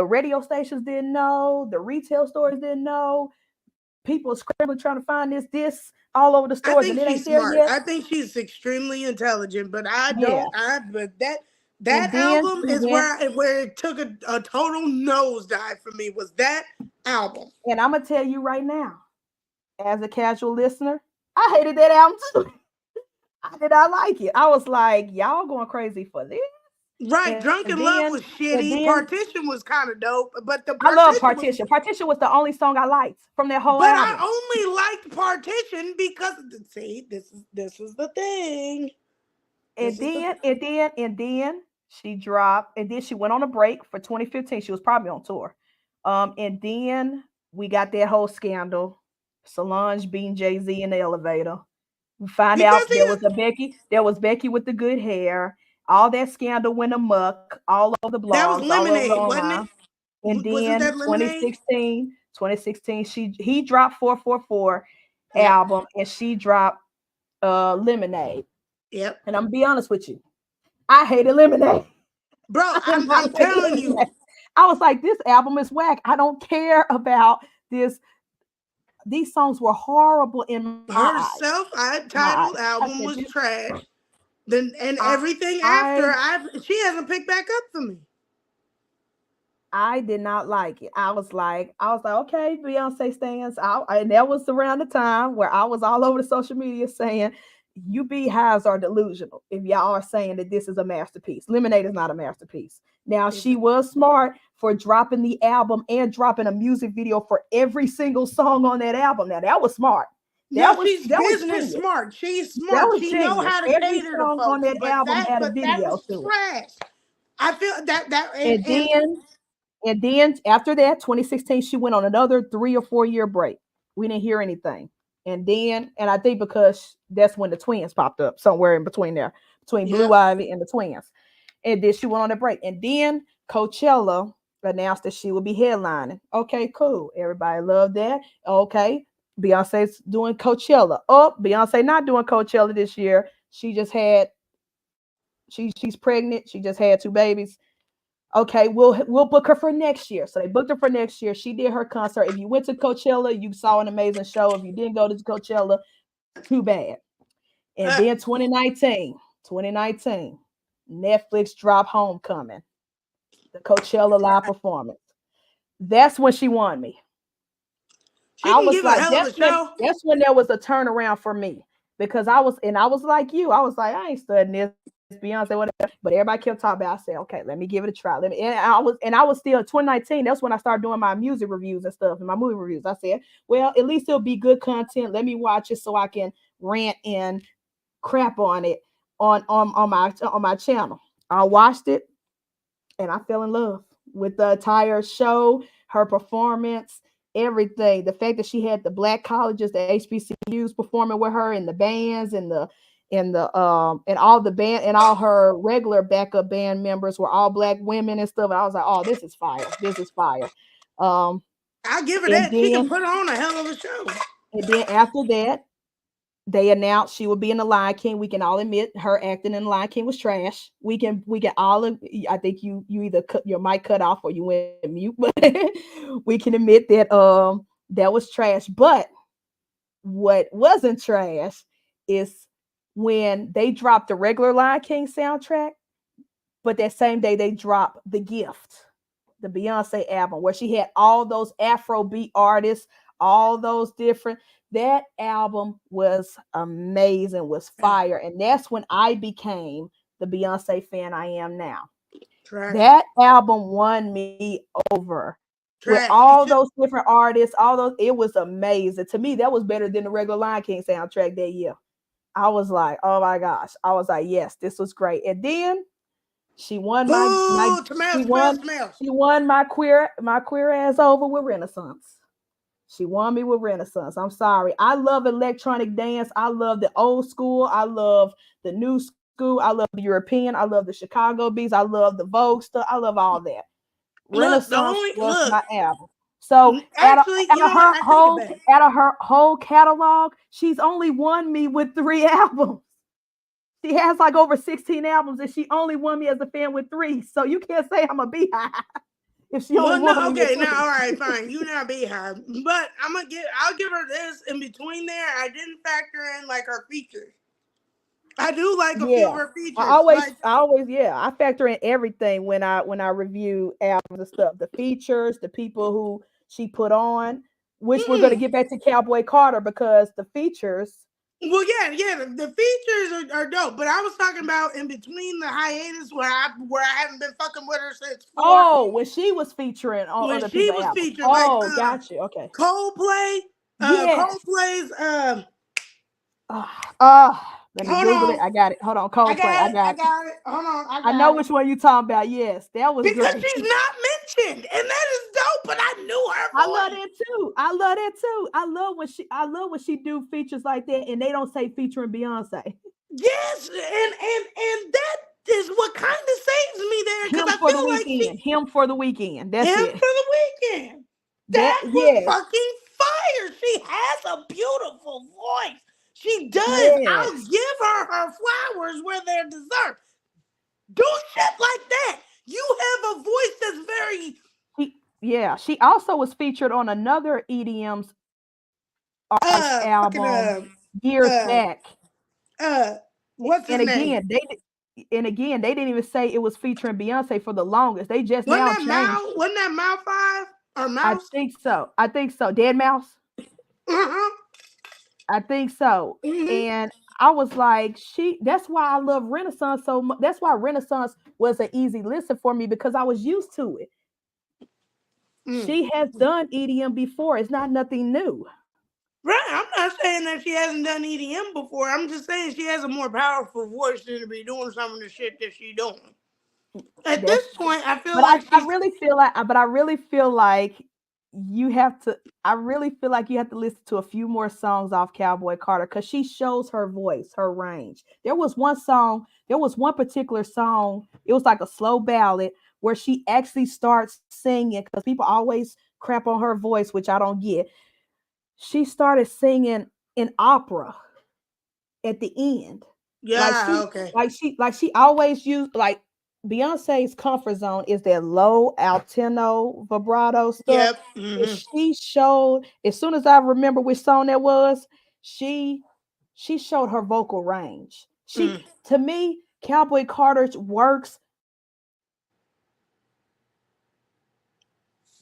radio stations didn't know. The retail stores didn't know. People are scrambling trying to find this all over the I stores, and think it she's ain't there smart. yet. I think she's extremely intelligent, but I Yeah, don't. I but that and then album she is went, where it took a total nosedive for me. Was that album? and I'm gonna tell you right now, as a casual listener, I hated that album too. I did not like it. I was like, y'all going crazy for this. Right, And Drunken Love then was and shitty. then Partition was kind of dope, but the I love partition was. Partition. Partition was the only song I liked from that whole But album. I only liked Partition because see, this is the thing. This And is the then and then and then she dropped, and then she went on a break for 2015. She was probably on tour. And then we got that whole scandal. Solange beating Jay-Z in the elevator. We find because out he there was Becky with the good hair. All that scandal went amok all over the that was blogs, all over the Lemonade, wasn't it? online. And Wasn't then that Lemonade? 2016, he dropped 444 Yep. album, and she dropped Lemonade. Yep. And I'm gonna be honest with you, I hated Lemonade. Bro, I did not I'm like telling Lemonade. you, I was like, this album is whack. I don't care about this. These songs were horrible in my her eyes. My eyes. self-titled I album said was this. trash. Then and I everything after I she hasn't picked back up for me. I did not like it. I was like, okay, Beyonce stands out. And that was around the time where I was all over the social media saying, you beehives are delusional if y'all are saying that this is a masterpiece. Lemonade is not a masterpiece. Now, It's, she was smart for dropping the album and dropping a music video for every single song on that album. Now, that was smart. no, That was she's that was business genius. smart. She's That smart. was She know genius. how to Every cater to song on folks. that album had a But that video was to it. trash. I feel that And and then after that, 2016, she went on another 3 or 4 year break. We didn't hear anything. And I think because that's when the twins popped up somewhere in between there, between Blue yep. Ivy and the twins. And then she went on a break. And then Coachella announced that she would be headlining. Okay, cool. Everybody loved that. Okay. Beyonce's doing Coachella. Oh, Beyonce not doing Coachella this year. She's pregnant. She just had two babies. Okay, we'll book her for next year. So they booked her for next year. She did her concert. If you went to Coachella, you saw an amazing show. If you didn't go to Coachella, too bad. And Uh, then 2019, Netflix drop Homecoming, the Coachella live performance. That's when she won me. She I can was give a like, hell of a show. that's when there was a turnaround for me because I was like you. I was like, I ain't studying this Beyonce, whatever. But everybody kept talking about. It. I said, okay, let me give it a try. Let me. And I was still 2019. That's when I started doing my music reviews and stuff and my movie reviews. I said, well, at least it'll be good content. Let me watch it so I can rant and crap on it on my channel. I watched it and I fell in love with the entire show, her performance, everything. The fact that she had the black colleges, the HBCUs performing with her, and the bands, and all the band and all her regular backup band members were all black women and stuff. And I was like, oh, this is fire. This is fire. Um, I'll give her and that. She can then put on a hell of a show. after that, they announced she would be in the Lion King. We can all admit her acting in the Lion King was trash. We can all. I think you either cut your mic cut off or you went mute, but we can admit that that was trash. But what wasn't trash is when they dropped the regular Lion King soundtrack, but that same day they dropped The Gift, the Beyonce album, where she had all those Afrobeat artists, all those different. That album was amazing, was fire. And that's when I became the Beyonce fan I am now. Trash. That album won me over with Trash. all those different artists, all those. It was amazing. To me, that was better than the regular Lion King soundtrack that year. I was like, oh my gosh. I was like, yes, this was great. And then she won Boo! Tomatoes, tomatoes, tomatoes. she won my queer ass over with Renaissance. She won me with Renaissance. I'm sorry. I love electronic dance. I love the old school. I love the new school. I love the European. I love the Chicago beats. I love the Vogue stuff. I love all that. Look, the Renaissance only was look. my album. So Actually, you know what? I take it back. out of her whole catalog, she's only won me with 3 albums. She has like over 16 albums, and she only won me as a fan with 3. So you can't say I'm a beehive if she only Well, won no, me with okay, now 3. all right, fine. You not Beehive, but I'll give her this in between there. I didn't factor in like her features. I do like a few of Yeah. her features, like Yeah, I factor in everything when I review albums and stuff. The features, the people who she put on, which we're gonna mm, get back to Cowboy Carter because the features. well, yeah, the features are dope. But I was talking about in between the hiatus where I haven't been fucking with her since 4 Oh, when she was featuring on when other she people's was albums. featured, like Oh, got you. Okay. Coldplay, Yes. Coldplay's Let me hold Google it. on, I got it. Hold on. I Coldplay. got I it, I got it. got it. Hold on, I I know got it. which one you talking about. Yes, that was Because great. she's not mentioned, and that is dope. But I knew her I love voice. that too. I love that too. I love when she do features like that and they don't say featuring Beyonce. Yes, and that is what kind of saves me there because Him I for the feel like she weekend. Him for the weekend. That's him it. for the weekend. That That was yes. fucking fire. She has a beautiful voice. She does. I'll Yes. give her flowers where they're deserved. Do shit like that. You have a voice that's very Yeah, she also was featured on another EDM's artist fucking album years uh back. what's his And name? again, they didn't even say it was featuring Beyonce for the longest. They just Wasn't now that changed Mal? it. Wasn't that Mal 5 or I Mouse? think so. I think so. Dead Mouse. Uh-huh. I think so. Mm-hmm. And I was like, that's why I love Renaissance so much. That's why Renaissance was an easy listen for me because I was used to it. Mm. She has done EDM before. It's not nothing new. Right. I'm not saying that she hasn't done EDM before. I'm just saying she has a more powerful voice than to be doing some of the shit that she's doing. At this That's point, I feel but like I she's really feel like but I really feel like you have to I really feel like you have to listen to a few more songs off Cowboy Carter because she shows her voice, her range. There was one particular song, it was like a slow ballad where she actually starts singing because people always crap on her voice, which I don't get. She started singing in opera at the end. Like yeah, okay. she always used like Beyonce's comfort zone is that low altino vibrato stuff. Yep. And Mm-hmm. she showed as soon as I remember which song that was, she she showed her vocal range. She Mm. to me, Cowboy Carter works.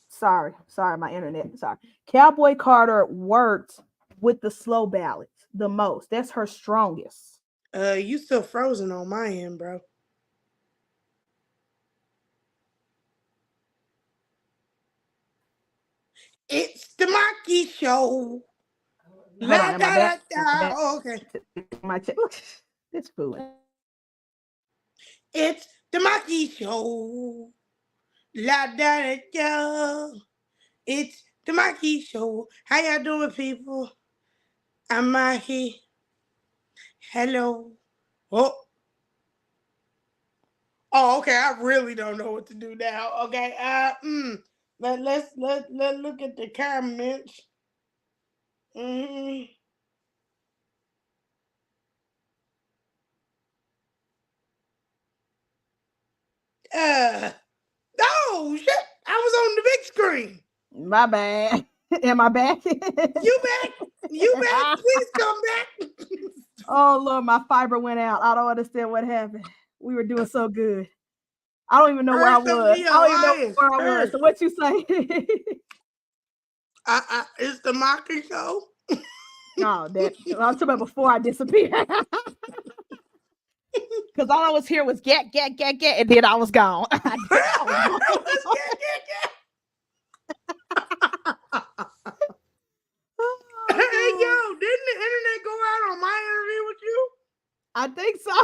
Sorry, my internet. Sorry. Cowboy Carter worked with the slow ballads the most. That's her strongest. You still frozen on my end, bro. It's the Maki Show. Hold La on, am I da back? da da. Oh, okay. My this fool. It's the Maki Show. La da da da. It's the Maki Show. How y'all doing, people? I'm Maki. Hello. Oh. Oh, okay. I really don't know what to do now. Okay. Let's look at the comments. Mm, uh. Oh shit! I was on the big screen. My bad. Am I back? You back? You back? Please come back. Oh Lord, my fiber went out. I don't understand what happened. We were doing so good. I don't even know where I First of was. the I don't even know alliance. where I was. First. So what you say? It's the Maki Show. Oh, that I'm talking about before I disappeared. Because all I was here was get, and then I was gone. I was gone. Let's get. Hey Oh, yo, didn't the internet go out on my interview with you? I think so.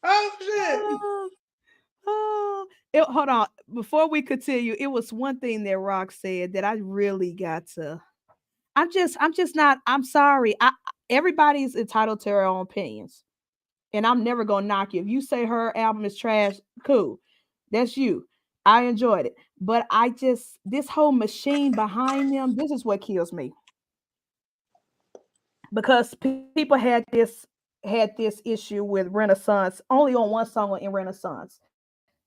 Oh shit. Oh, hold on. Before we continue, it was one thing that Rock said that I really got to. I'm just not. I'm sorry. Everybody's entitled to their own opinions, and I'm never gonna knock you. If you say her album is trash, cool. That's you. I enjoyed it, but I just this whole machine behind them. This is what kills me because people had this issue with Renaissance only on one song in Renaissance.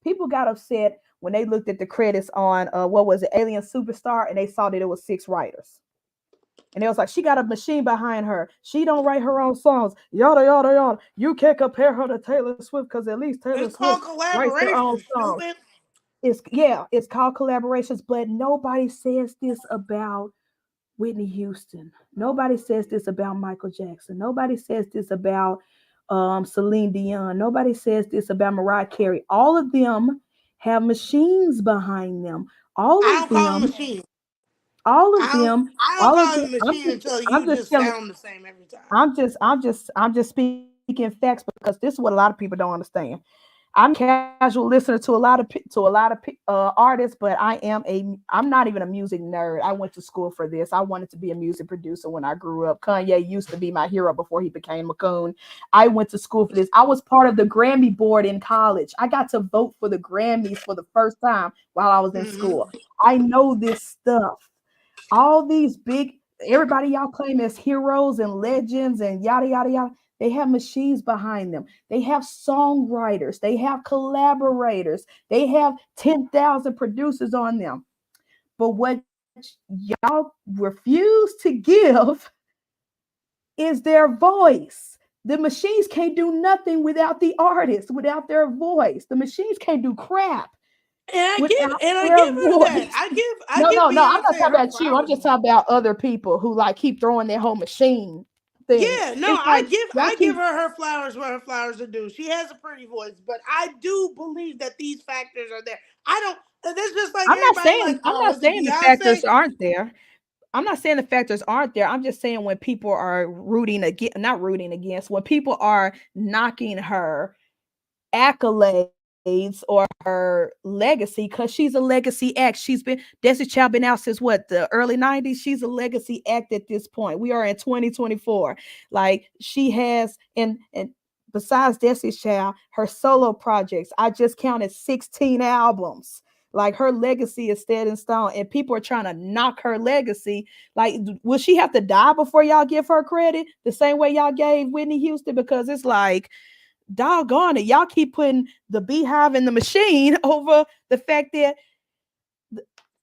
People got upset when they looked at the credits on what was it, Alien Superstar, and they saw that it was six writers. And they was like, she got a machine behind her. She don't write her own songs. Yada yada yada. You can't compare her to Taylor Swift because at least Taylor It's called Swift writes her own collaboration, songs. stupid. It's called collaborations, but nobody says this about Whitney Houston. Nobody says this about Michael Jackson. Nobody says this about Celine Dion. Nobody says this about Mariah Carey. All of them have machines behind them. I All of don't call them them, machine. all of them, I don't all of call them. them machine until I'm you just just telling. sound the same every time. I'm just speaking facts because this is what a lot of people don't understand. I'm a casual listener to a lot of artists, but I'm not even a music nerd. I went to school for this. I wanted to be a music producer when I grew up. Kanye used to be my hero before he became a coon. I went to school for this. I was part of the Grammy board in college. I got to vote for the Grammys for the first time while I was in Mm-hmm. school. I know this stuff. All these big everybody y'all claim as heroes and legends and yada yada yada, they have machines behind them. They have songwriters, they have collaborators, they have 10,000 producers on them. But what y'all refuse to give is their voice. The machines can't do nothing without the artist, without their voice. The machines can't do crap without I their give her that. voice. I No, give no, no. I'm not Beyonce talking her about you. I'm flowers just on that. talking about other people who like keep throwing their whole machine thing. Yeah, no, It's like y'all I give keep. her flowers where her flowers are due. She has a pretty voice, but I do believe that these factors are there. I don't. That's just like everybody like, I'm oh, not is it saying the Beyonce? factors aren't there. I'm not saying the factors aren't there. I'm just saying when people are rooting against, not rooting against, when people are knocking her accolades or her legacy because she's a legacy act. She's been Desi Child been out since what, the early 90s. She's a legacy act at this point. We are in 2024. Like she has and besides Destiny's Child, her solo projects, I just counted 16 albums. Like her legacy is set in stone, and people are trying to knock her legacy. Like, will she have to die before y'all give her credit the same way y'all gave Whitney Houston? Because it's like, doggone it, y'all keep putting the beehive in the machine over the fact that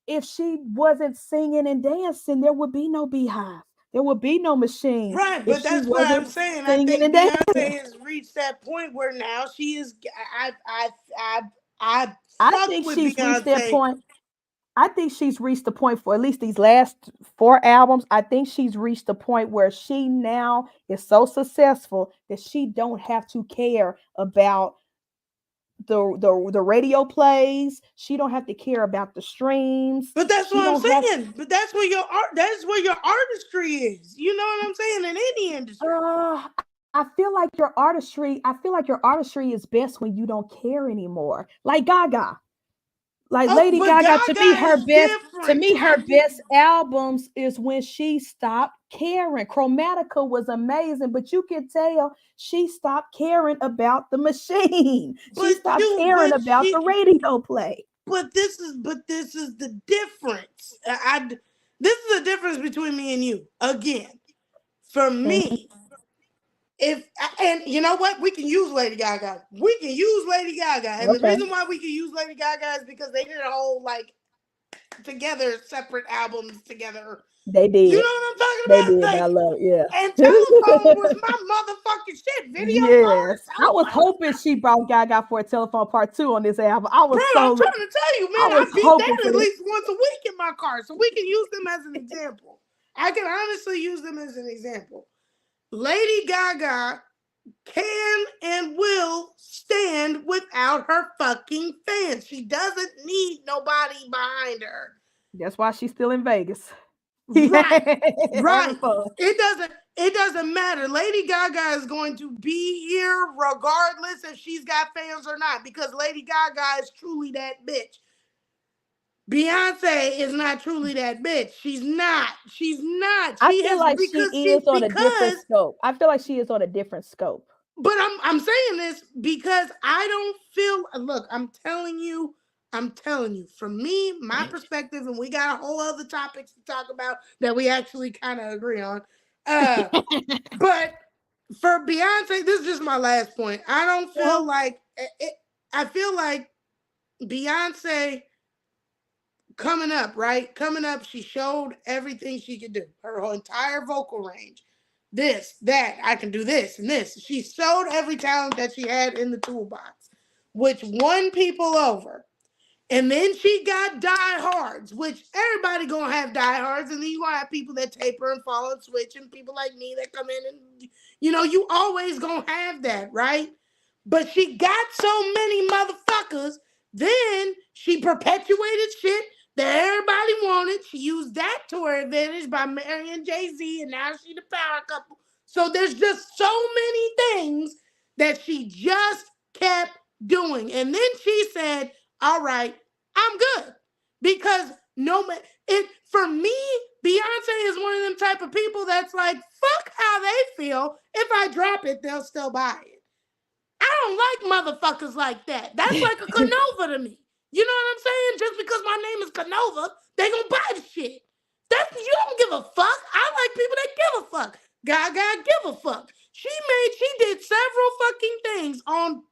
if she wasn't singing and dancing, there would be no beehive. There would be no machine Right, if but she that's what I'm wasn't saying. I singing think and dancing. Beyonce has reached that point where now she is. I, I I fuck think with she's reached that Beyonce, point. I think she's reached the point for at least these last four albums. I think she's reached the point where she now is so successful that she don't have to care about the radio plays. She don't have to care about the streams. but that's She what I'm don't have saying. But that's where your art. That's where your artistry is. You know what I'm saying? In any industry. I feel like your artistry is best when you don't care anymore. Like Gaga. Like Oh, Lady but Gaga, Gaga is to different. me, her best albums is when she stopped caring. Chromatica was amazing, but you can tell she stopped caring about the machine. She stopped caring But about the radio play. but this is the difference. This is the difference between me and you. Again, for Mhm. me, if and you know what, we can use Lady Gaga. We can use Lady Gaga, and the Okay. reason why we can use Lady Gaga is because they did a whole like together separate albums together. They You know did. what I'm talking They about? did. I Like, love it. and Yeah. telephone was my motherfucking shit. Video Yes. calling, I was telephone. hoping she brought Gaga for a telephone part two on this album. Bro, I'm trying to tell you, I man, I was beat hoping that for at this. least once a week in my car. So we can use them as an example. I can honestly use them as an example. Lady Gaga can and will stand without her fucking fans. She doesn't need nobody behind her. That's why she's still in Vegas. Right. Having Right. fun. It doesn't matter. Lady Gaga is going to be here regardless if she's got fans or not because Lady Gaga is truly that bitch. Beyonce is not truly that bitch. She's not. She's not. I She feel has like she because is she on a different because scope. I feel like she is on a different scope. but I'm saying this because I don't feel look, I'm telling you, from me, my perspective, and we got a whole other topics to talk about that we actually kind of agree on. Uh but for Beyonce, this is just my last point. I don't Uh-huh. feel like I feel like Beyonce coming up, right? Coming up, she showed everything she could do. Her whole entire vocal range. This, that, I can do this and this. She showed every talent that she had in the toolbox, which won people over. And then she got diehards, which everybody gonna have diehards, and then you gonna have people that taper and fall and switch, and people like me that come in and you always gonna have that, right? But she got so many motherfuckers, then she perpetuated shit that everybody wanted. She used that to her advantage by marrying Jay-Z, and now she the power couple. So there's just so many things that she just kept doing. And then she said, all right, I'm good. Because no man it for me, Beyonce is one of them type of people that's like, fuck how they feel. If I drop it, they'll still buy it. I don't like motherfuckers like that. That's like a Canova to me. You know what I'm saying? Just because my name is Canova, they gonna buy the shit. That's you don't give a fuck. I like people that give a fuck. Gaga give a fuck. She did several fucking things on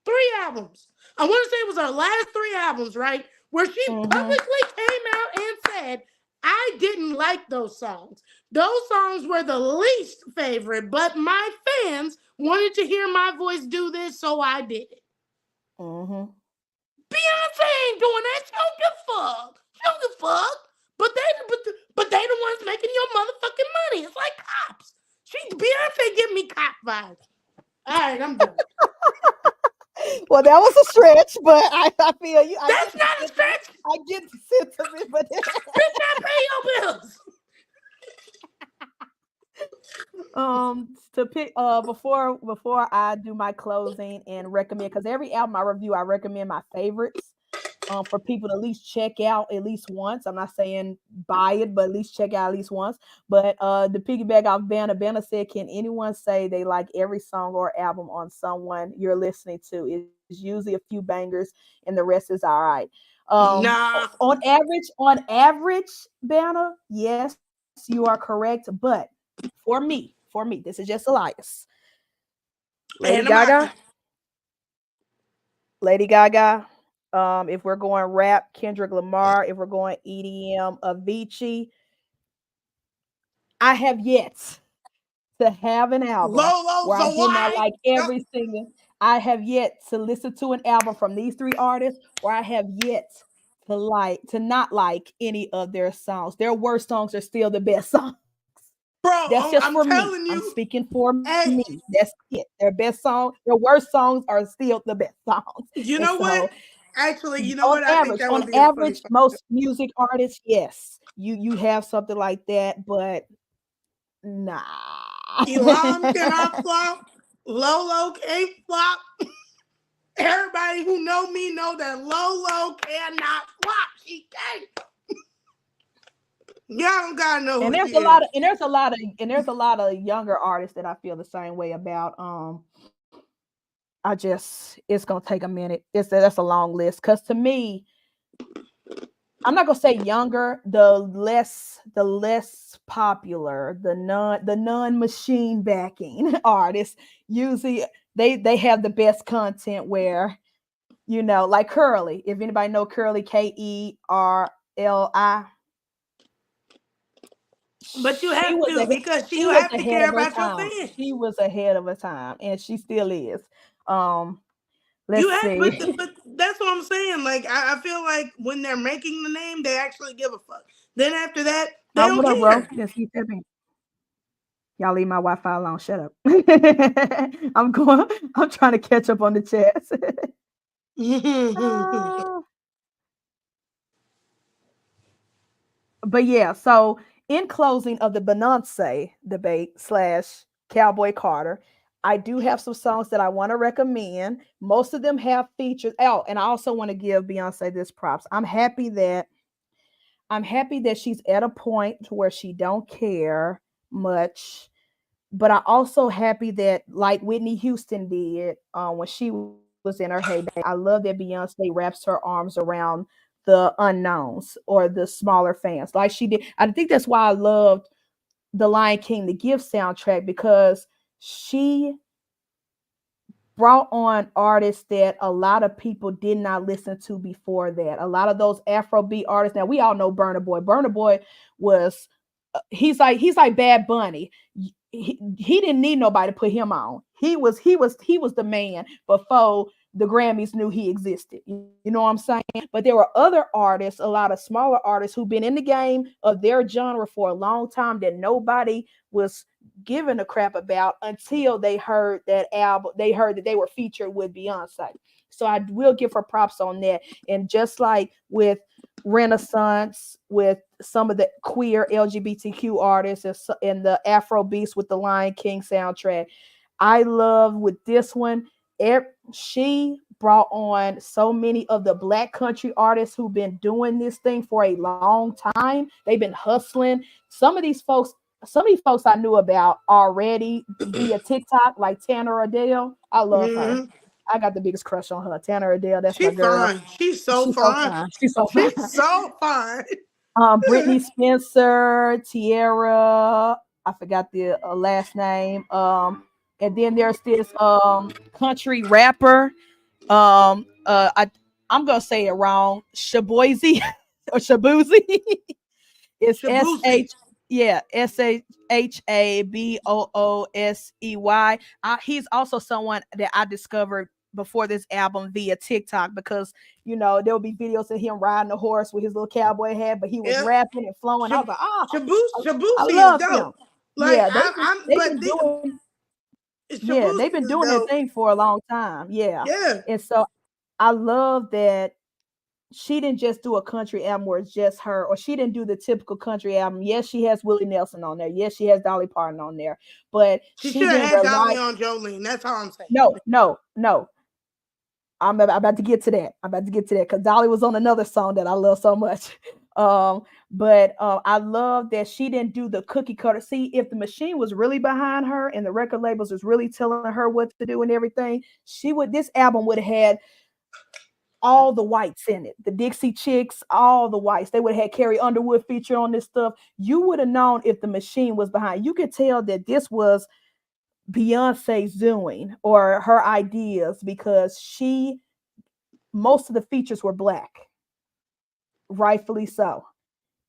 3 albums. I want to say it was her last 3 albums, right? Where she Mhm. publicly came out and said, I didn't like those songs. Those songs were the least favorite, but my fans wanted to hear my voice do this, so I did it. Mhm. Beyonce ain't doing that. She don't give a fuck. She don't give a fuck. But they the ones making your motherfucking money. It's like cops. Beyonce give me cop vibes. All right, I'm done. Well, that was a stretch, but I feel you. I That's get the not a sentiment. stretch. I get the sentiment, but Bitch, I pay your bills. to pick before I do my closing and recommend, because every album I review I recommend my favorites for people to at least check out at least once. I'm not saying buy it, but at least check out at least once. But the piggyback off Vanna said, can anyone say they like every song or album on someone you're listening to? It's usually a few bangers and the rest is all right. Nah. On average, Vanna, yes, you are correct. But for me, this is just Elias. Lady Laying them Gaga, out there. Lady Gaga. If we're going rap, Kendrick Lamar. If we're going EDM, Avicii. I have yet to have an album Lolo's where a I did not why? like every single. I have yet to listen to an album from these three artists where I have yet to not like any of their songs. Their worst songs are still the best songs. Bro, That's just I'm for me. telling I'm you. speaking for Hey, me. That's it. Their best song, their worst songs are still the best songs. you And know what? so Actually, you know what? I think that on would be a funny average, song. most music artists, yes, you have something like that, but nah. Elon cannot flop. Lolo can't flop. Everybody who know me know that Lolo cannot flop. She can't. Y'all don't gotta know And who there's she a lot of is. younger artists that I feel the same way about. I just it's gonna take a minute. That's a long list because to me, I'm not gonna say younger, the less popular, the non machine backing artists usually they have the best content where like Curly. If anybody know Curly, Kerli, But you she have was to ahead, because she you was have to ahead care of her about your time. fans. She was ahead of her time, and she still is. Um, You let's have, see. but that's what I'm saying. Like I feel like when they're making the name, they actually give a fuck. Then after that, they Oh, don't what up, bro? care. Yes, keep tapping. Y'all leave my Wi-Fi alone. Shut up. I'm going. I'm trying to catch up on the chats. Uh, but yeah. So in closing of the Beyonce debate slash Cowboy Carter, I do have some songs that I want to recommend. Most of them have features. Oh, and I also want to give Beyonce this props. I'm happy that she's at a point where she don't care much, but I also happy that like Whitney Houston did when she was in her heyday. I love that Beyonce wraps her arms around the unknowns or the smaller fans like she did. I think that's why I loved the Lion King, the Gift soundtrack, because she brought on artists that a lot of people did not listen to before that. A lot of those Afrobeat artists. Now we all know Burna Boy. Burna Boy was he's like Bad Bunny. He didn't need nobody to put him on. He was the man before the Grammys knew he existed. You know what I'm saying? But there were other artists, a lot of smaller artists who've been in the game of their genre for a long time that nobody was giving a crap about until they heard that album. They heard that they were featured with Beyonce. So I will give her props on that. And just like with Renaissance, with some of the queer LGBTQ artists and the Afro beats with the Lion King soundtrack, I love with this one. She brought on so many of the black country artists who've been doing this thing for a long time. They've been hustling. Some of these folks I knew about already via TikTok, like Tanner Adele. I love her. Hmm. I got the biggest crush on her. Tanner Adele, that's my She's girl. fine. She's so She's so fine. fine. She's so fine. She's so fine. Brittany Spencer, Tierra. I forgot the last name. And then there's this country rapper. I'm gonna say it wrong. Shabozy or Shabuzi. It's Shabusi. SHABOOSEY. He's also someone that I discovered before this album via TikTok because there'll be videos of him riding a horse with his little cowboy hat, but he was Yep. rapping and flowing. I was like, I Shabusi is love him. dope. Like Yeah, they've but been doing Shabusi they've been is doing their dope. thing for a long time. Yeah. Yeah. And so I love that she didn't just do a country album where it's just her, or she didn't do the typical country album. Yes, she has Willie Nelson on there. Yes, she has Dolly Parton on there, but She she should have didn't had Dolly rely. on Jolene. That's all I'm saying. No, no, no. I'm about to get to that. I'm about to get to that because Dolly was on another song that I love so much. But I love that she didn't do the cookie cutter. See, if the machine was really behind her and the record labels was really telling her what to do and everything, this album would have had all the whites in it. The Dixie Chicks, all the whites. They would have had Carrie Underwood feature on this stuff. You would have known if the machine was behind. You could tell that this was Beyonce's doing or her ideas because most of the features were black, rightfully so.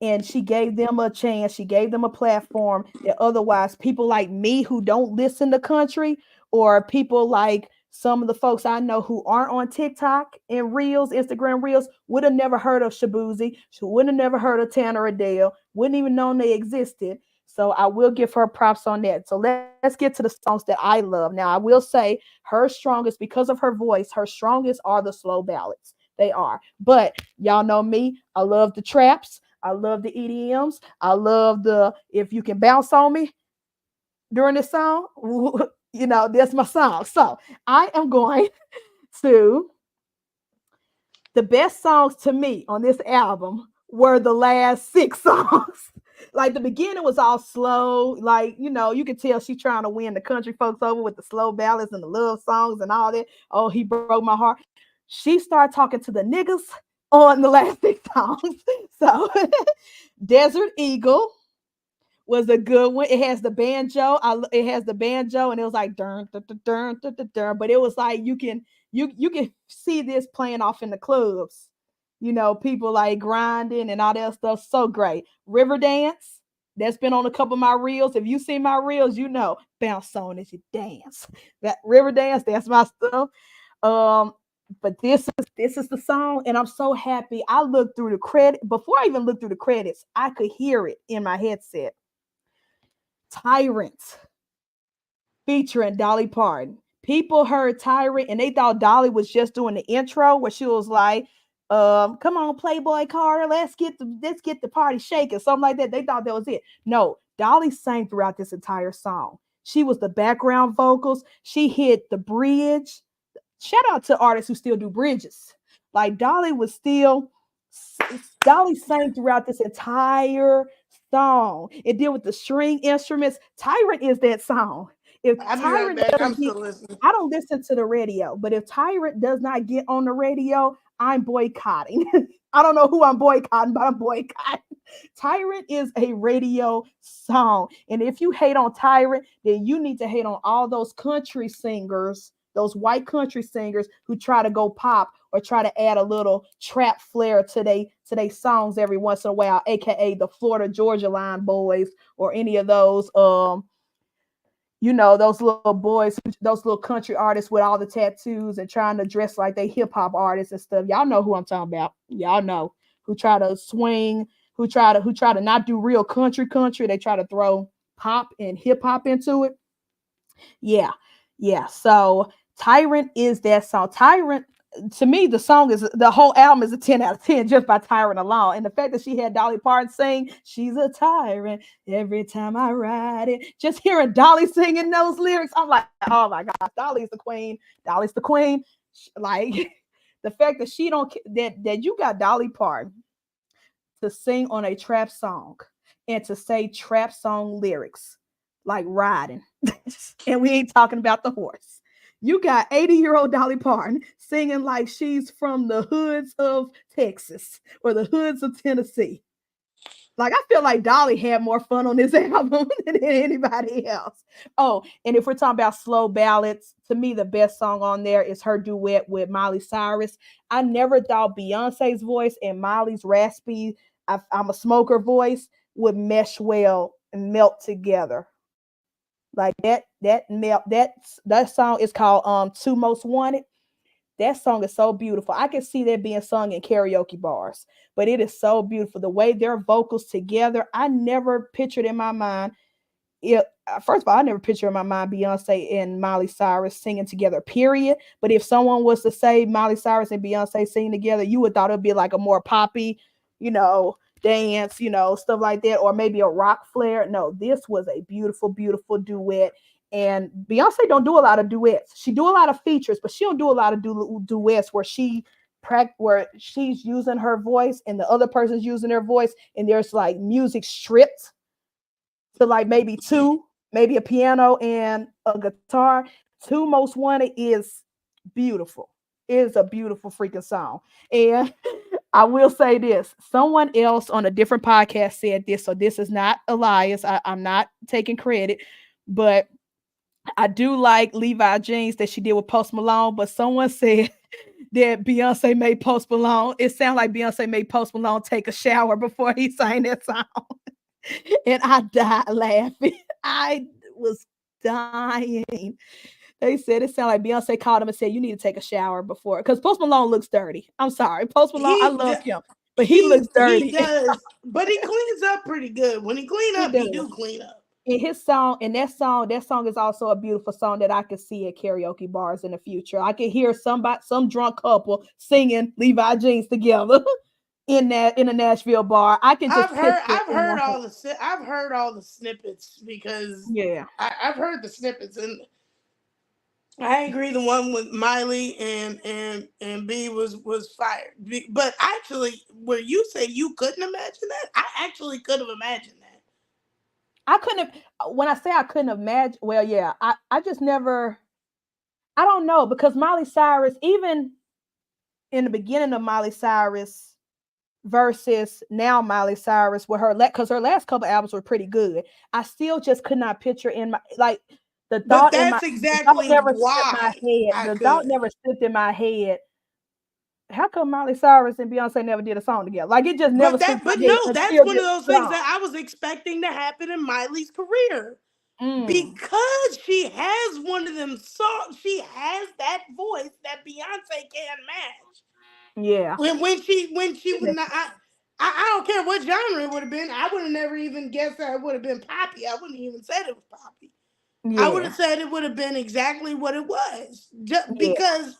and she gave them a chance. She gave them a platform that otherwise people like me who don't listen to country, or people like some of the folks I know who aren't on TikTok and Reels, Instagram Reels, would have never heard of Shabuzi. She wouldn't have never heard of Tanner Adele, wouldn't even known they existed. So I will give her props on that. So let's get to the songs that I love. Now I will say her strongest, because of her voice, her strongest are the slow ballads. They are. But y'all know me. I love the traps. I love the EDMs. I love the if you can bounce on me during this song. That's my song. So I am going to the best songs to me on this album were the last six songs. Like the beginning was all slow, like you could tell she's trying to win the country folks over with the slow ballads and the love songs and all that. Oh, he broke my heart. She started talking to the niggas on the last six songs. So Desert Eagle was a good one. It has the banjo. It has the banjo, and it was like dun dun dun dun dun dun, dun. But it was like you can see this playing off in the clubs. People like grinding and all that stuff. So great. River Dance. That's been on a couple of my reels. If you see my reels, bounce on as you dance. That River Dance, that's my stuff. Um, but this is the song, and I'm so happy. I looked through the credit before I even looked through the credits. I could hear it in my headset. Tyrant featuring Dolly Parton. People heard Tyrant and they thought Dolly was just doing the intro where she was like, come on, Playboy Carter, let's get the party shaking, something like that. They thought that was it. No, Dolly sang throughout this entire song. She was the background vocals. She hit the bridge. Shout out to artists who still do bridges. Like Dolly sang throughout this entire song. It did with the string instruments. Tyrant is that song. If I'll be right Tyrant back. I'm doesn't get, still listening. I don't listen to the radio, but if Tyrant does not get on the radio, I'm boycotting. I don't know who I'm boycotting, but I'm boycotting. Tyrant is a radio song. And if you hate on Tyrant, then you need to hate on all those country singers, those white country singers who try to go pop or try to add a little trap flair to they songs every once in a while, aka the Florida Georgia Line boys or any of those those little boys, those little country artists with all the tattoos and trying to dress like they hip hop artists and stuff. Y'all know who I'm talking about. Y'all know who try to swing, who try to not do real country. They try to throw pop and hip hop into it. Yeah, yeah. So Tyrant is that song. Tyrant, to me, the whole album is a 10 out of 10 just by Tyrant alone. And the fact that she had Dolly Parton sing, she's a tyrant every time I ride it. Just hearing Dolly singing those lyrics, I'm like, oh my God, Dolly's the queen. Dolly's the queen. Like the fact that she don't that you got Dolly Parton to sing on a trap song and to say trap song lyrics like riding. And we ain't talking about the horse. You got 80-year-old Dolly Parton singing like she's from the hoods of Texas or the hoods of Tennessee. Like I feel like Dolly had more fun on this album than anybody else. Oh, and if we're talking about slow ballads, to me the best song on there is her duet with Miley Cyrus. I never thought Beyonce's voice and Miley's raspy I'm a smoker voice would mesh well and melt together. Like that song is called Two Most Wanted. That song is so beautiful. I can see that being sung in karaoke bars, but it is so beautiful. The way their vocals together, I never pictured in my mind. First of all, I never pictured in my mind Beyonce and Miley Cyrus singing together, period. But if someone was to say Miley Cyrus and Beyonce singing together, you would thought it'd be like a more poppy, you know, dance, stuff like that, or maybe a rock flair. No, this was a beautiful, beautiful duet. And Beyonce don't do a lot of duets. She do a lot of features, but she don't do a lot of duets where she's using her voice and the other person's using their voice, and there's like music stripped to like maybe a piano and a guitar. Two Most Wanted is beautiful. It is a beautiful freaking song. And I will say this: someone else on a different podcast said this, so this is not Elias. I'm not taking credit, but I do like Levi jeans that she did with Post Malone. But someone said that Beyonce made Post Malone. It sounded like Beyonce made Post Malone take a shower before he sang that song. And I died laughing. I was dying. They said it sounded like Beyonce called him and said, "You need to take a shower before." Because Post Malone looks dirty. I'm sorry. Post Malone, I He love d- him, but he looks he dirty. does, but he cleans up pretty good. When he clean He up, he does. do clean up. And his song, and that song is also a beautiful song that I could see at karaoke bars in the future. I could hear some drunk couple singing Levi jeans together in a Nashville bar. I could just picture it in my head. I've heard all the snippets because Yeah. I've heard the snippets, and I agree. The one with Miley and B was fired. But actually, where you say you couldn't imagine that, I actually could have imagined that. I couldn't have, when I say I couldn't imagine, well, yeah, I just never, I don't know, because Miley Cyrus, even in the beginning of Miley Cyrus versus now Miley Cyrus with her, because her last couple albums were pretty good, I still just could not picture in my, like, the But thought in my, that's the thought exactly never slipped my why head. I The thought could. never slipped in my head. How come Miley Cyrus and Beyonce never did a song together? Like, it just never slipped But my head no, that's until one of this those things song. that I was expecting to happen in Miley's career Mm, because she has one of them songs. She has that voice that Beyonce can't match. yeah. When she would Yeah. not. I don't care what genre it would have been. I would have never even guessed that it would have been poppy. I wouldn't even said it was poppy. I would have Yeah. said it would have been exactly what it was. Just Yeah. because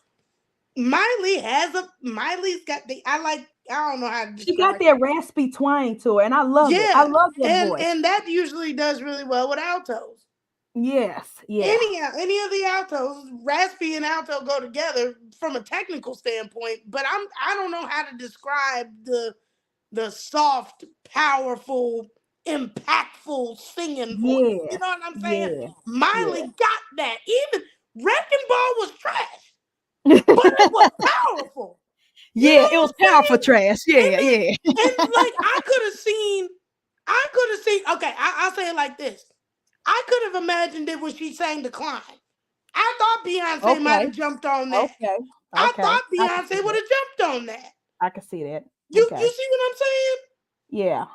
Miley's got the I don't know how to She got describe it. that raspy twang to her, and I love it. I Yeah, love that voice. and that usually does really well with altos. Yes, yeah, Any of the altos, raspy and alto go together from a technical standpoint, but I don't know how to describe the soft, powerful, impactful singing voice. You yes, know what I'm saying? yeah, Miley yeah. got that. Even Wrecking Ball was trash, but it was powerful. You know Yeah, it what was I'm powerful saying? trash. And Yeah, then, yeah. and like I could have seen. Okay, I'll say it like this. I could have imagined it when she sang "The Climb." I thought Beyonce might Okay, have jumped on that. okay, I okay. thought I can see Beyonce would that. have jumped on that. I can see that. You Okay, see what I'm saying? yeah.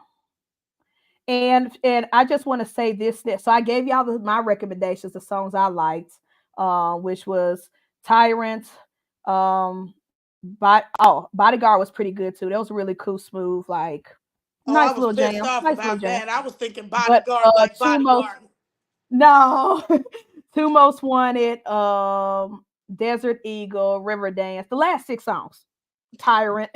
And I just want to say this, that so I gave y'all my recommendations, the songs I liked, which was Tyrant, Bodyguard was pretty good too. That was really cool, smooth, like Oh, I nice was little pissed jam, off nice little about jam. that. I was thinking But bodyguard like two most bodyguard. no, two most wanted, Desert Eagle, River Dance, the last six songs, Tyrant.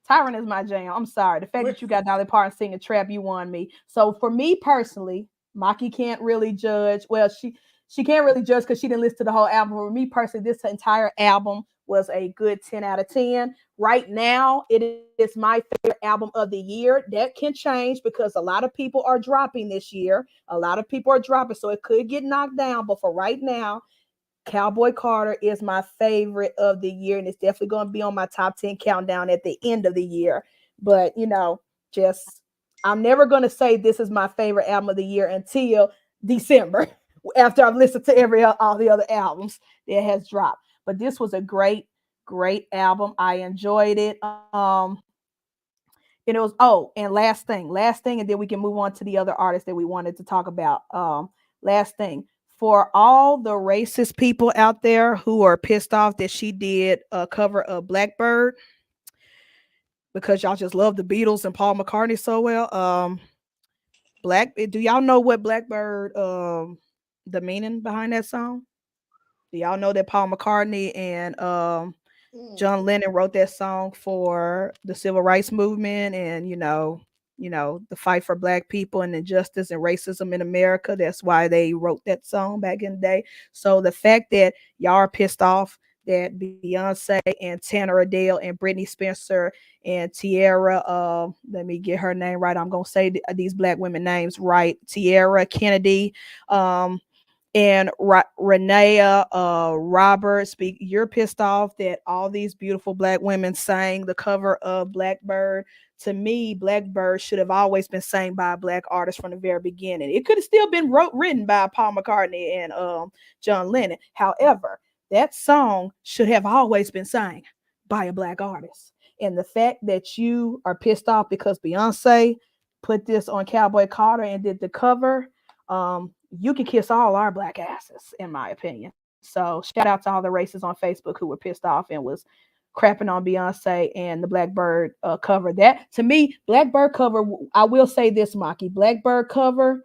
Tyrant is my jam. I'm sorry. The fact We're, that you got Dolly Parton singing Trap, you won me. So for me personally, Maki can't really judge. Well, she can't really judge because she didn't listen to the whole album. For me personally, this entire album was a good 10 out of 10. Right now, it is my favorite album of the year. That can change because a lot of people are dropping this year. A lot of people are dropping, so it could get knocked down. But for right now, Cowboy Carter is my favorite of the year, and it's definitely going to be on my top 10 countdown at the end of the year. But, just I'm never going to say this is my favorite album of the year until December after I've listened to all the other albums that has dropped. But this was a great, great album. I enjoyed it. And it was, and last thing, and then we can move on to the other artists that we wanted to talk about. Last thing, for all the racist people out there who are pissed off that she did a cover of Blackbird because y'all just love the Beatles and Paul McCartney so well. Do y'all know what Blackbird, the meaning behind that song? Do y'all know that Paul McCartney and John Lennon wrote that song for the civil rights movement, and the fight for black people and injustice and racism in America. That's why they wrote that song back in the day. So the fact that y'all are pissed off that Beyonce and Tanner Adele and Brittany Spencer and Tierra, let me get her name right. I'm gonna say these black women names right. Tierra Kennedy, and Renee Roberts, you're pissed off that all these beautiful black women sang the cover of Blackbird. To me, Blackbird should have always been sang by a black artist from the very beginning. It could have still been written by Paul McCartney and John Lennon. However, that song should have always been sang by a black artist. And the fact that you are pissed off because Beyonce put this on Cowboy Carter and did the cover, you can kiss all our black asses, in my opinion. So shout out to all the racists on Facebook who were pissed off and was crapping on Beyonce and the Blackbird cover. That to me, Blackbird cover. I will say this, Maki, Blackbird cover.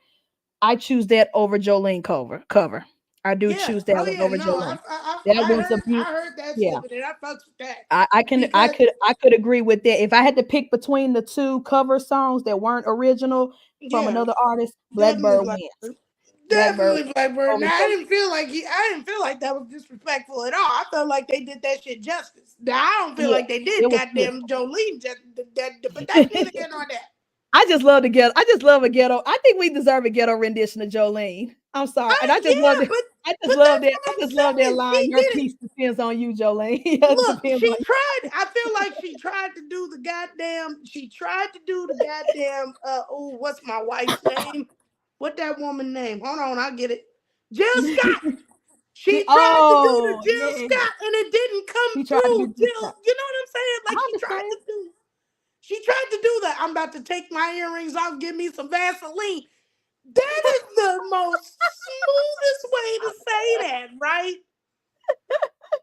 I choose that over Jolene cover. I do Yeah. choose that Oh one yeah. over No, Jolene. That was a I beaut. heard that Yeah, snippet and I fucks with that I can because I could agree with that. If I had to pick between the two cover songs that weren't original from yeah, another artist, definitely Blackbird wins. Blackbird. Blackbird Definitely Blackbird. over Now Jolene. I didn't feel like that was disrespectful at all. I felt like they did that shit justice. Now I don't feel Yeah, like they it did was good. goddamn Jolene just but that's neither here nor there. I just love the ghetto. I just love a ghetto. I think we deserve a ghetto rendition of Jolene. I'm sorry, and I just love Yeah, it. I just but love that's that. what I I'm just love that saying. line. She Your did it. peace depends on you, Jolene. Yes, it Look, depends on she you. tried. I feel like she tried to do the goddamn. She tried to do the goddamn. Oh, what's my wife's name? What that woman name? Hold on, I'll get it. Jill Scott. She tried to do the Oh Jill yeah, Scott, and it didn't come she tried to do through. this Jill, time. you know what I'm saying? I Like she tried understand. to do. She tried to do that. I'm about to take my earrings off. Give me some Vaseline. That is the most smoothest way to say that, right?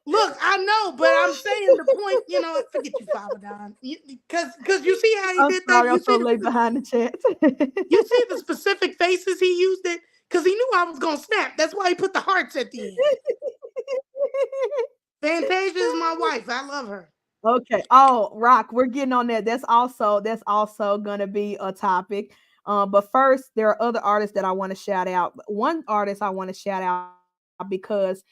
Look, I know, but I'm saying the point. You know, forget you, Father Don, because you see how he I'm did that. sorry, I'm so late behind the chat. You see the specific faces he used it because he knew I was gonna snap. That's why he put the hearts at the end. Fantasia is my wife. I love her. Okay. Oh, Rock, we're getting on that. That's also gonna be a topic. But first, there are other artists that I want to shout out. One artist I want to shout out because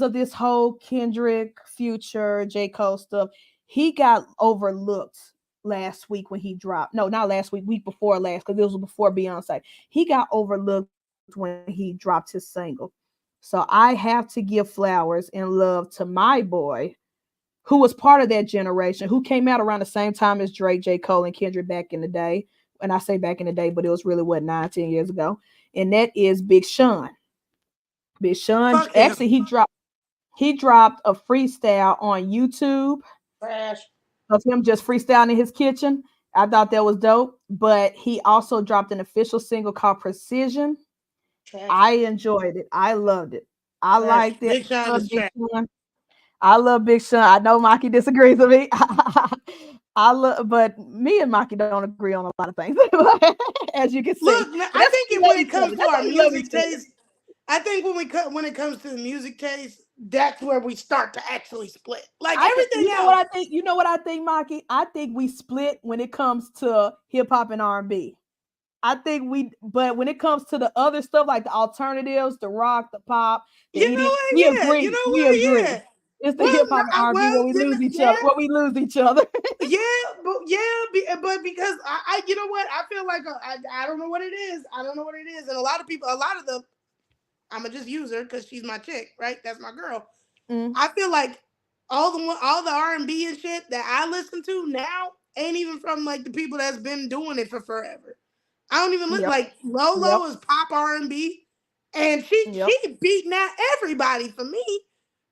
of this whole Kendrick, Future, J. Cole stuff, he got overlooked last week when he dropped. No, not last week, week before last, because it was before Beyonce. He got overlooked when he dropped his single. So I have to give flowers and love to my boy who was part of that generation, who came out around the same time as Drake, J. Cole, and Kendrick back in the day. And I say back in the day, but it was really what 9, 10 years ago. And that is Big Sean. Big Sean, Fuck him. actually, he dropped a freestyle on YouTube Trash. of him just freestyling in his kitchen. I thought that was dope. But he also dropped an official single called Precision. Trash. I enjoyed it. I loved it. I Trash. liked it. Big I Sean love is Big trash. Sean. I love Big Sean. I know Maki disagrees with me. I love, but me and Maki don't agree on a lot of things, as you can see. Look, But that's I why we think love when each it other. comes to That's why our we love each music other. taste, I think when it comes to the music taste, that's where we start to actually split. Like everything You know what else. I think. You know what I think, Maki. I think we split when it comes to hip hop and R&B. I think but when it comes to the other stuff like the alternatives, the rock, the pop, the You know EDM, what? we Yeah. You agree. know We what? agree. Yeah. It's the Well, hip hop and R&B well, where we you know, lose each other. yeah. Where we lose each other. Yeah, but because you know what? I feel like I don't know what it is. I don't know what it is, and a lot of people, a lot of the, I'm gonna just use her because she's my chick, right? That's my girl. Mm, I feel like all the R&B and shit that I listen to now ain't even from like the people that's been doing it for forever. I don't even yep. like Yep. Lolo is pop R&B, and Yep. she beating out everybody for me.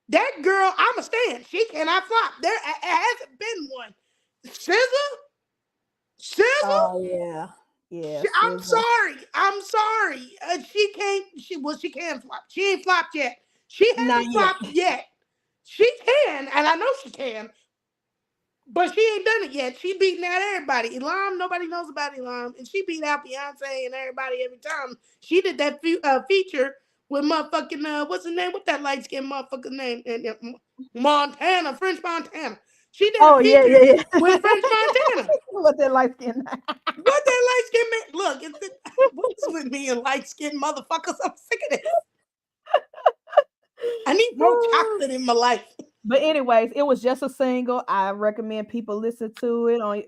That girl, I'm a stand. She cannot flop. There hasn't been one. SZA, SZA. Oh yeah. Yeah, I'm SZA. sorry. I'm sorry. She can't. She can flop. She ain't flopped yet. She Not hasn't yet. flopped yet. She can, and I know she can, but she ain't done it yet. She beating out everybody. Elam, nobody knows about Elam, and she beat out Beyonce and everybody every time. She did that feature with motherfucking what's his name? What that light skinned motherfucker name? Montana, French Montana. She did a Oh yeah, feature yeah, yeah. with French Montana. What that light skin? What that light skinned man? Look, what is with me and light skinned motherfuckers? I'm sick of this. I need more chocolate in my life. But anyways, it was just a single. I recommend people listen to it on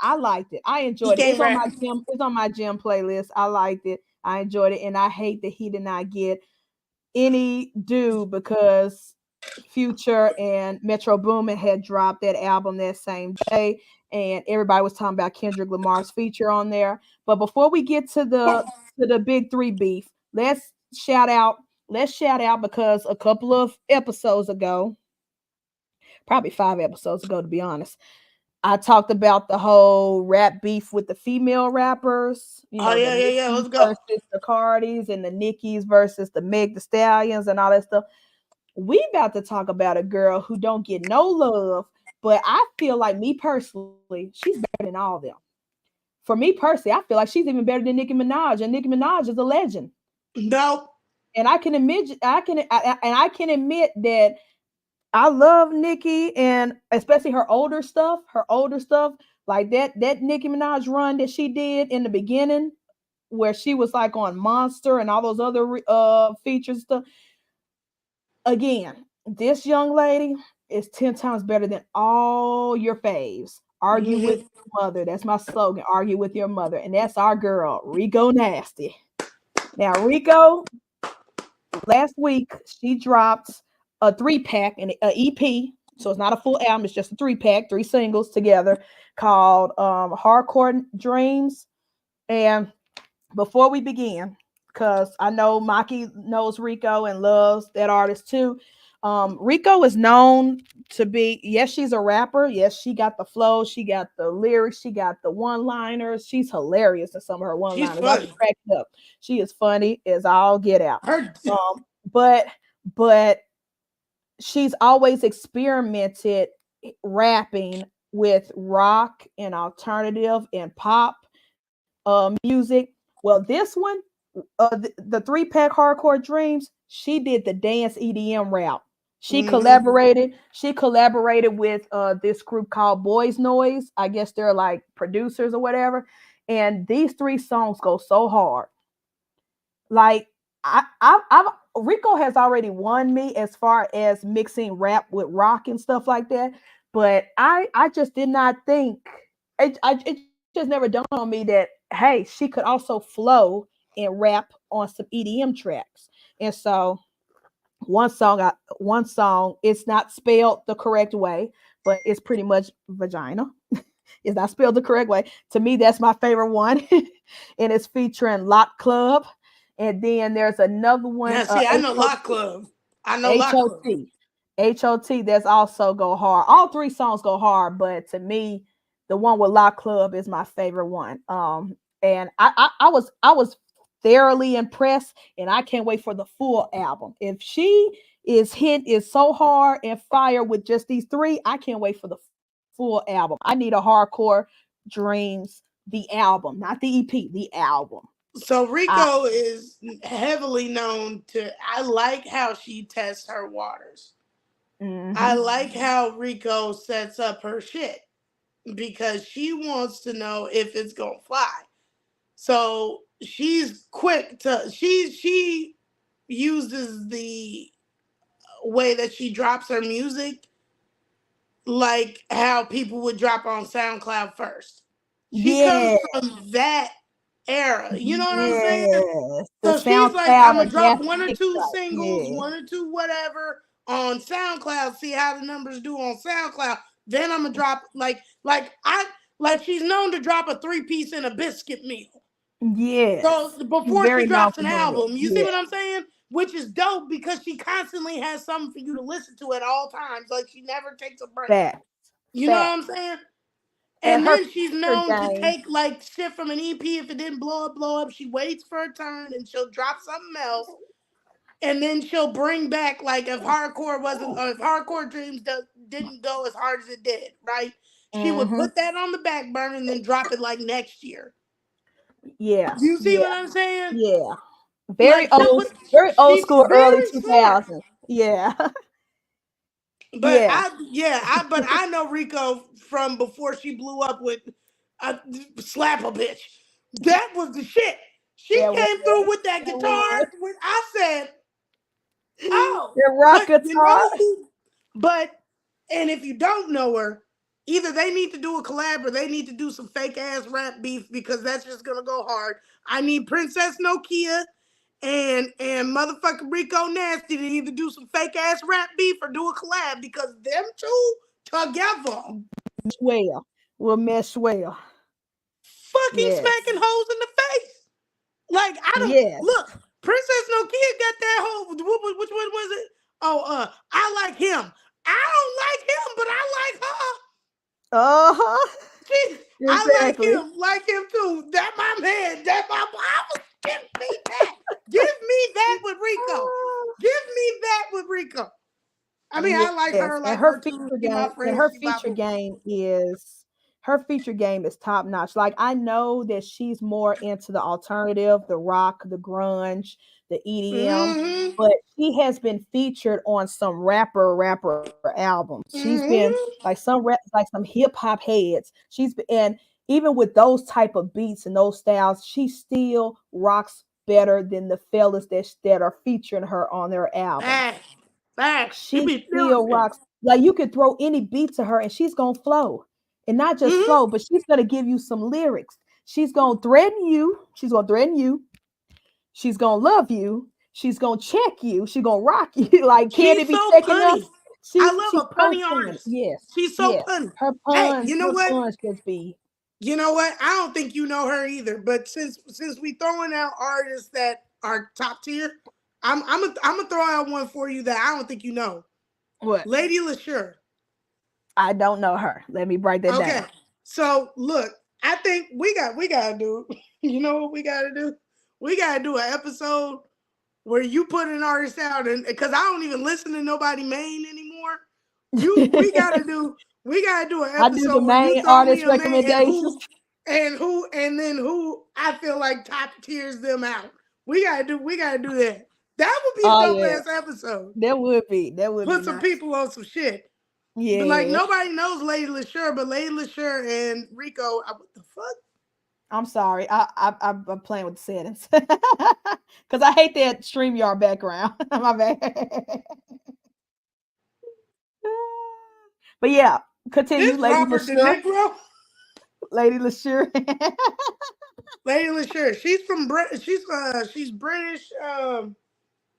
I liked it. I He enjoyed it. can't rap. It's on my gym playlist. I liked it. I enjoyed it. And I hate that he did not get any due because Future and Metro Boomin had dropped that album that same day, and everybody was talking about Kendrick Lamar's feature on there. But before we get to the big three beef, let's shout out let's shout out because a couple of episodes ago, probably 5 episodes ago, to be honest, I talked about the whole rap beef with the female rappers, Oh the yeah, yeah, yeah. Nickies Let's go. versus the Cardis and the Nickies versus the Meg the Stallions and all that stuff. We about to talk about a girl who don't get no love, but I feel like, me personally, she's better than all of them. For me personally, I feel like she's even better than Nicki Minaj, and Nicki Minaj is a legend. No, And I can admit that I love Nicki, and especially her older stuff, like that Nicki Minaj run that she did in the beginning, where she was like on Monster and all those other features stuff. Again, this young lady is 10 times better than all your faves. Argue with Mhm. your mother. That's my slogan. Argue with your mother, and that's our girl Rico Nasty. Now Rico, last week she dropped a 3 pack and an EP. So it's not a full album, it's just a 3 pack, 3 singles together, called Hardcore Dreams. And before we begin, because I know Maki knows Rico and loves that artist too. Rico is known to be, yes, she's a rapper. Yes, she got the flow, she got the lyrics, she got the one-liners. She's hilarious in some of her She's one-liners. I be funny. cracking up. She is funny as all get out. Her But but she's always experimented rapping with rock and alternative and pop music. Well, this one, the 3 pack Hardcore Dreams, she did the dance EDM route. She hmm collaborated. She collaborated with this group called Boys Noise. I guess they're like producers or whatever. And these 3 songs go so hard. Like I've Rico has already won me as far as mixing rap with rock and stuff like that. But I just did not think, it just never dawned on me that, hey, she could also flow and rap on some EDM tracks. And so one song, it's not spelled the correct way, but it's pretty much vagina. It's not spelled the correct way. To me, that's my favorite one. And it's featuring Lot Club. And then there's another one, Now, see, I know Lock Club. I know Lock Club. HOT. HOT, that's also go hard. All 3 songs go hard, but to me, the one with Lock Club is my favorite one. And I was thoroughly impressed, and I can't wait for the full album. If she is so hard and fire with just these 3, I can't wait for the full album. I need a Hardcore Dreams, the album, not the EP, the album. So I Rico is heavily known to. I like how she tests her waters. I hmm like how Rico sets up her shit because she wants to know if it's gonna fly. So she's quick to she uses the way that she drops her music like how people would drop on SoundCloud first. She comes Yeah, from that era. You know what I'm saying? yes. The So she's like, SoundCloud I'm or gonna drop gas one or two TikTok. singles, Yeah. one or two whatever on SoundCloud, see how the numbers do on SoundCloud. Then I'm gonna drop like she's known to drop a 3 piece in a biscuit meal. Yes. So She's before she very known drops for an doing it. album, you see Yeah. what I'm saying? Which is dope because she constantly has something for you to listen to at all times. Like she never takes a break. Facts. You know what I'm Facts. saying? And And her then she's feature known to game. take like shit from an EP. If it didn't blow up, blow up. She waits for a turn and she'll drop something else. And then she'll bring back like if Hardcore Dreams didn't go as hard as it did, right? She would hmm put that on the back burner and then drop it like next year. Yeah. You see Yeah. what I'm saying? Yeah. Like she'll put Very old she's school, early very smart. 2000s. Yeah. But Yeah. but I know Rico from before she blew up with uh, slap a bitch. That was the shit. She That was. came through with that That guitar. was. I said, "Oh, The rock but you guitar. know who?" But and if you don't know her, either they need to do a collab or they need to do some fake ass rap beef because that's just gonna go hard. I need Princess Nokia and motherfucking Rico Nasty to either do some fake ass rap beef or do a collab because them two together Well. Will mesh well. fucking Yes. smacking hoes in the face. Like I don't Yes. look. Princess No Kid got that whole. Which one was it? Oh, I like him. I don't like him, but I like her. Uh-huh. I Exactly. like him too. That my man. That my. I was give me that. Give me that with Rico. Give me that with Rico. I mean, I Yes, and like her too. She my friend. her She my feature boo. game is top notch. Like I know that she's more into the alternative, the rock, the grunge, the EDM, Mm-hmm. but she has been featured on some rapper albums. She's been Mm-hmm. like some hip hop heads. And even with those type of beats and those styles, she still rocks better than the fellas that are featuring her on their albums. Facts. Facts. You She be feeling still it. rocks. Like you could throw any beat to her and she's gonna flow. And not just Mm-hmm. flow, but she's gonna give you some lyrics. She's gonna threaten you. She's gonna threaten you. She's gonna love you. She's gonna check you. She's gonna rock you. Like, can She's it be so checking us? punny. I love She's a so punny fun. artist. Yes, She's so yes. punny. Hey, Her puns just be you know what? I don't think you know her either. But since we throwing out artists that are top tier, I'm gonna throw out one for you that I don't think you know. what? Lady LaSure. I don't know her. Let me write that Okay. down. So look, I think we gotta do. You know what we gotta do? We gotta do an episode where you put an artist out, and because I don't even listen to nobody main anymore. You we gotta do an I do the episode where you main throw me artist a main recommendations. and then who I feel like top tiers them out. We gotta do that. That would be a Oh dope yeah, ass episode. that would be Put some nice. people on some shit. But like Yes. nobody knows Lady LaSure, but Lady LaSure and Rico, what the fuck? I'm sorry. I'm playing with the settings because I hate that StreamYard background. My bad. But yeah, continue, This Lady Robert De LaSure. Niro. Lady LaSure. Lady LaSure. She's from she's British.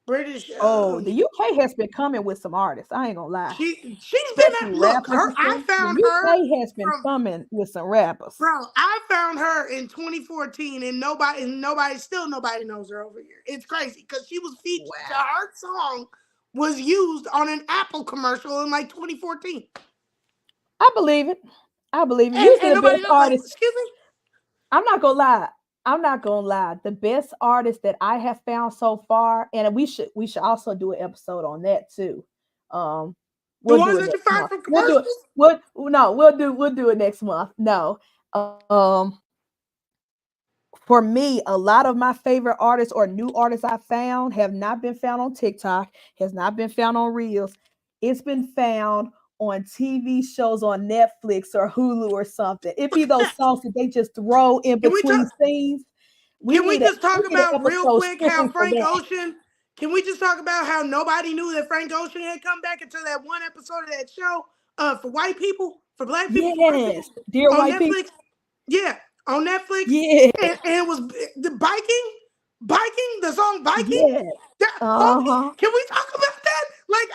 British. Oh, the UK has been coming with some artists. I ain't gonna lie, She's been especially look rappers her. and I stuff. The found her UK has been from coming with some rappers. bro. I found her in 2014, and nobody knows her over here. It's crazy because she was featured. Wow, Her song was used on an Apple commercial in like 2014, I believe it. I believe it. and Usually, the nobody best knows. Like, artists. excuse me. I'm not gonna lie. I'm not gonna lie. The best artist that I have found so far, and we should also do an episode on that too. Um, The we'll do ones it that you next find month. from We'll do it. commercials. We'll do it next month. No. For me, a lot of my favorite artists or new artists I found have not been found on TikTok, has not been found on Reels. It's been found on TV shows on Netflix or Hulu or something. It be those songs that they just throw in Can we between talk? scenes. Can we just We talk need an about real episode quick how strictly for Frank that. Ocean? Can we just talk about how nobody knew that Frank Ocean had come back until that one episode of that show for white people, for black people, for white people Yes, dear on white people. Netflix? Yeah, on Netflix, Yeah, and it was the biking, the song "Biking." yeah. That Uh homie, huh. can we talk about that? Like,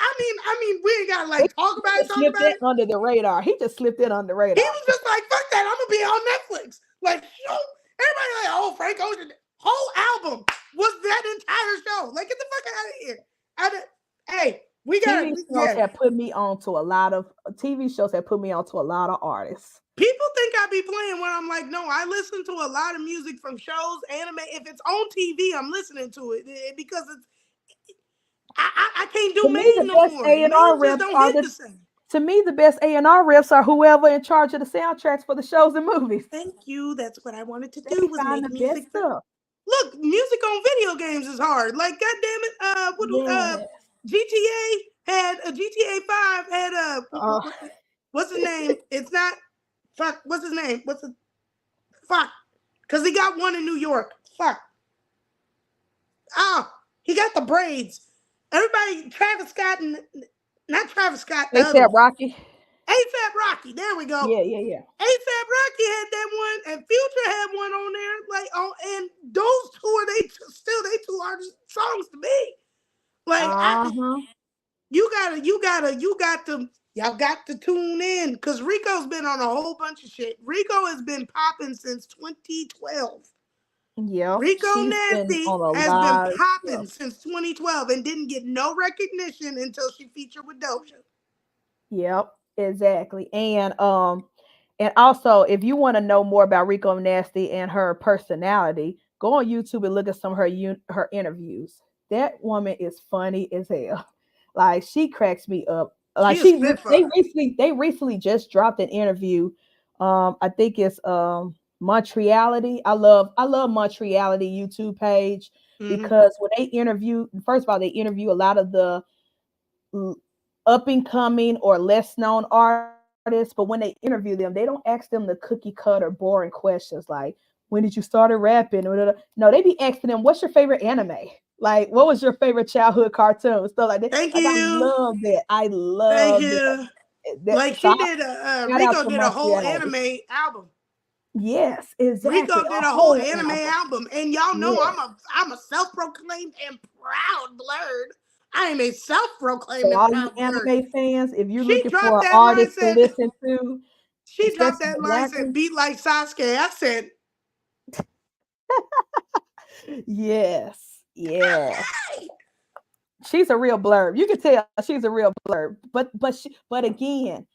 we ain't gotta like talk He about it, just talk slipped about that it. under the radar. He just slipped it under the He radar. was just like, fuck that, I'm gonna be on Netflix. Like, shoot. Everybody like, oh, Frank Ocean, whole album was that entire show. Like, get the fuck out of here. Hey, we gotta, TV shows yeah. have put me on to a lot of TV shows have put me on to a lot of artists. People think I be playing when I'm like, no, I listen to a lot of music from shows, anime. If it's on TV, I'm listening to it because I can't To do me, the main no best more. A and R Main just reps don't are hit the the same. to me the best A&R reps are whoever in charge of the soundtracks for the shows and movies. Thank you. That's what I wanted to do They was find make the best music for. stuff. Look, music on video games is hard. Like, god damn it, Yeah. GTA had a GTA 5 had a Uh, what's his name? It's not fuck. What's his name? What's the fuck? Because he got one in New York. Fuck. Oh, he got the braids. Everybody, Travis Scott and not Travis Scott, the other ASAP one. Rocky. ASAP Rocky. There we go. Yeah, yeah, yeah. ASAP Rocky had that one, and Future had one on there. Like, and those two are they two artists songs to me. Like, Uh-huh. y'all got to tune in because Rico's been on a whole bunch of shit. Rico has been popping since 2012. Yep. Rico She's been Nasty on a has been lot of popping stuff. since 2012 and didn't get no recognition until she featured with Doja. Yep, exactly. And also if you want to know more about Rico Nasty and her personality, go on YouTube and look at some of her interviews. That woman is funny as hell. Like she cracks me up. Like She a spitfire. they recently just dropped an interview. I think it's Montreality. I love Montreality YouTube page Hmm. because when they interview, first of all, they interview a lot of the up and coming or less known artists, but when they interview them, they don't ask them the cookie cutter boring questions like when did you started rapping or no, they be asking them what's your favorite anime, like what was your favorite childhood cartoon, stuff like that. Thank Like I you. love that. I Thank love that. you. that Like so she I did shout out Rico to did a whole Montreality. anime album. Yes, exactly, Rico a did a whole whole anime album. album. And y'all know Yes. I'm a self-proclaimed and proud blurred. I am a self-proclaimed So and all you proud blurred. anime fans, if you're She looking for dropped an that line, artist to said listen to, she dropped especially that the line, black said ones, beat like Sasuke. I said, yes, yeah. hey, She's a real blurb. You can tell she's a real blurb. But again,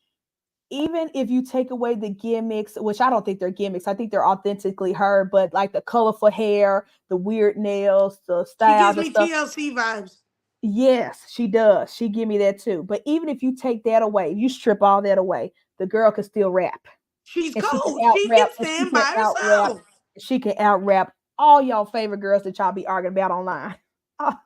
even if you take away the gimmicks, which I don't think they're gimmicks, I think they're authentically her. But like the colorful hair, the weird nails, the she styles gives and me stuff. TLC vibes. Yes, she does. She give me that too. But even if you take that away, you strip all that away, the girl can still rap, She's and she can cold. out She can rap, and she stand can by out rap, herself she can out rap all y'all favorite girls that y'all be arguing about online.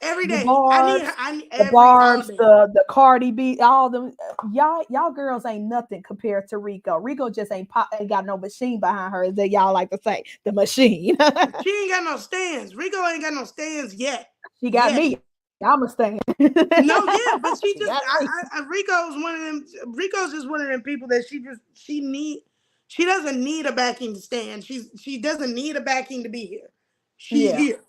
every The day. I need her. Barb's, I need the every all Barb's, day. the Cardi B, all them. Y'all girls ain't nothing compared to Rico. Rico just ain't got no machine behind her, as that y'all like to say, the machine. She ain't got no stands. Rico ain't got no stands yet. She got Yet. me. I'm a stand. No, yeah, but she She just got me. Rico's one of them. Rico's just one of them people that she doesn't need a backing to stand. She doesn't need a backing to be here. She's Yeah, here,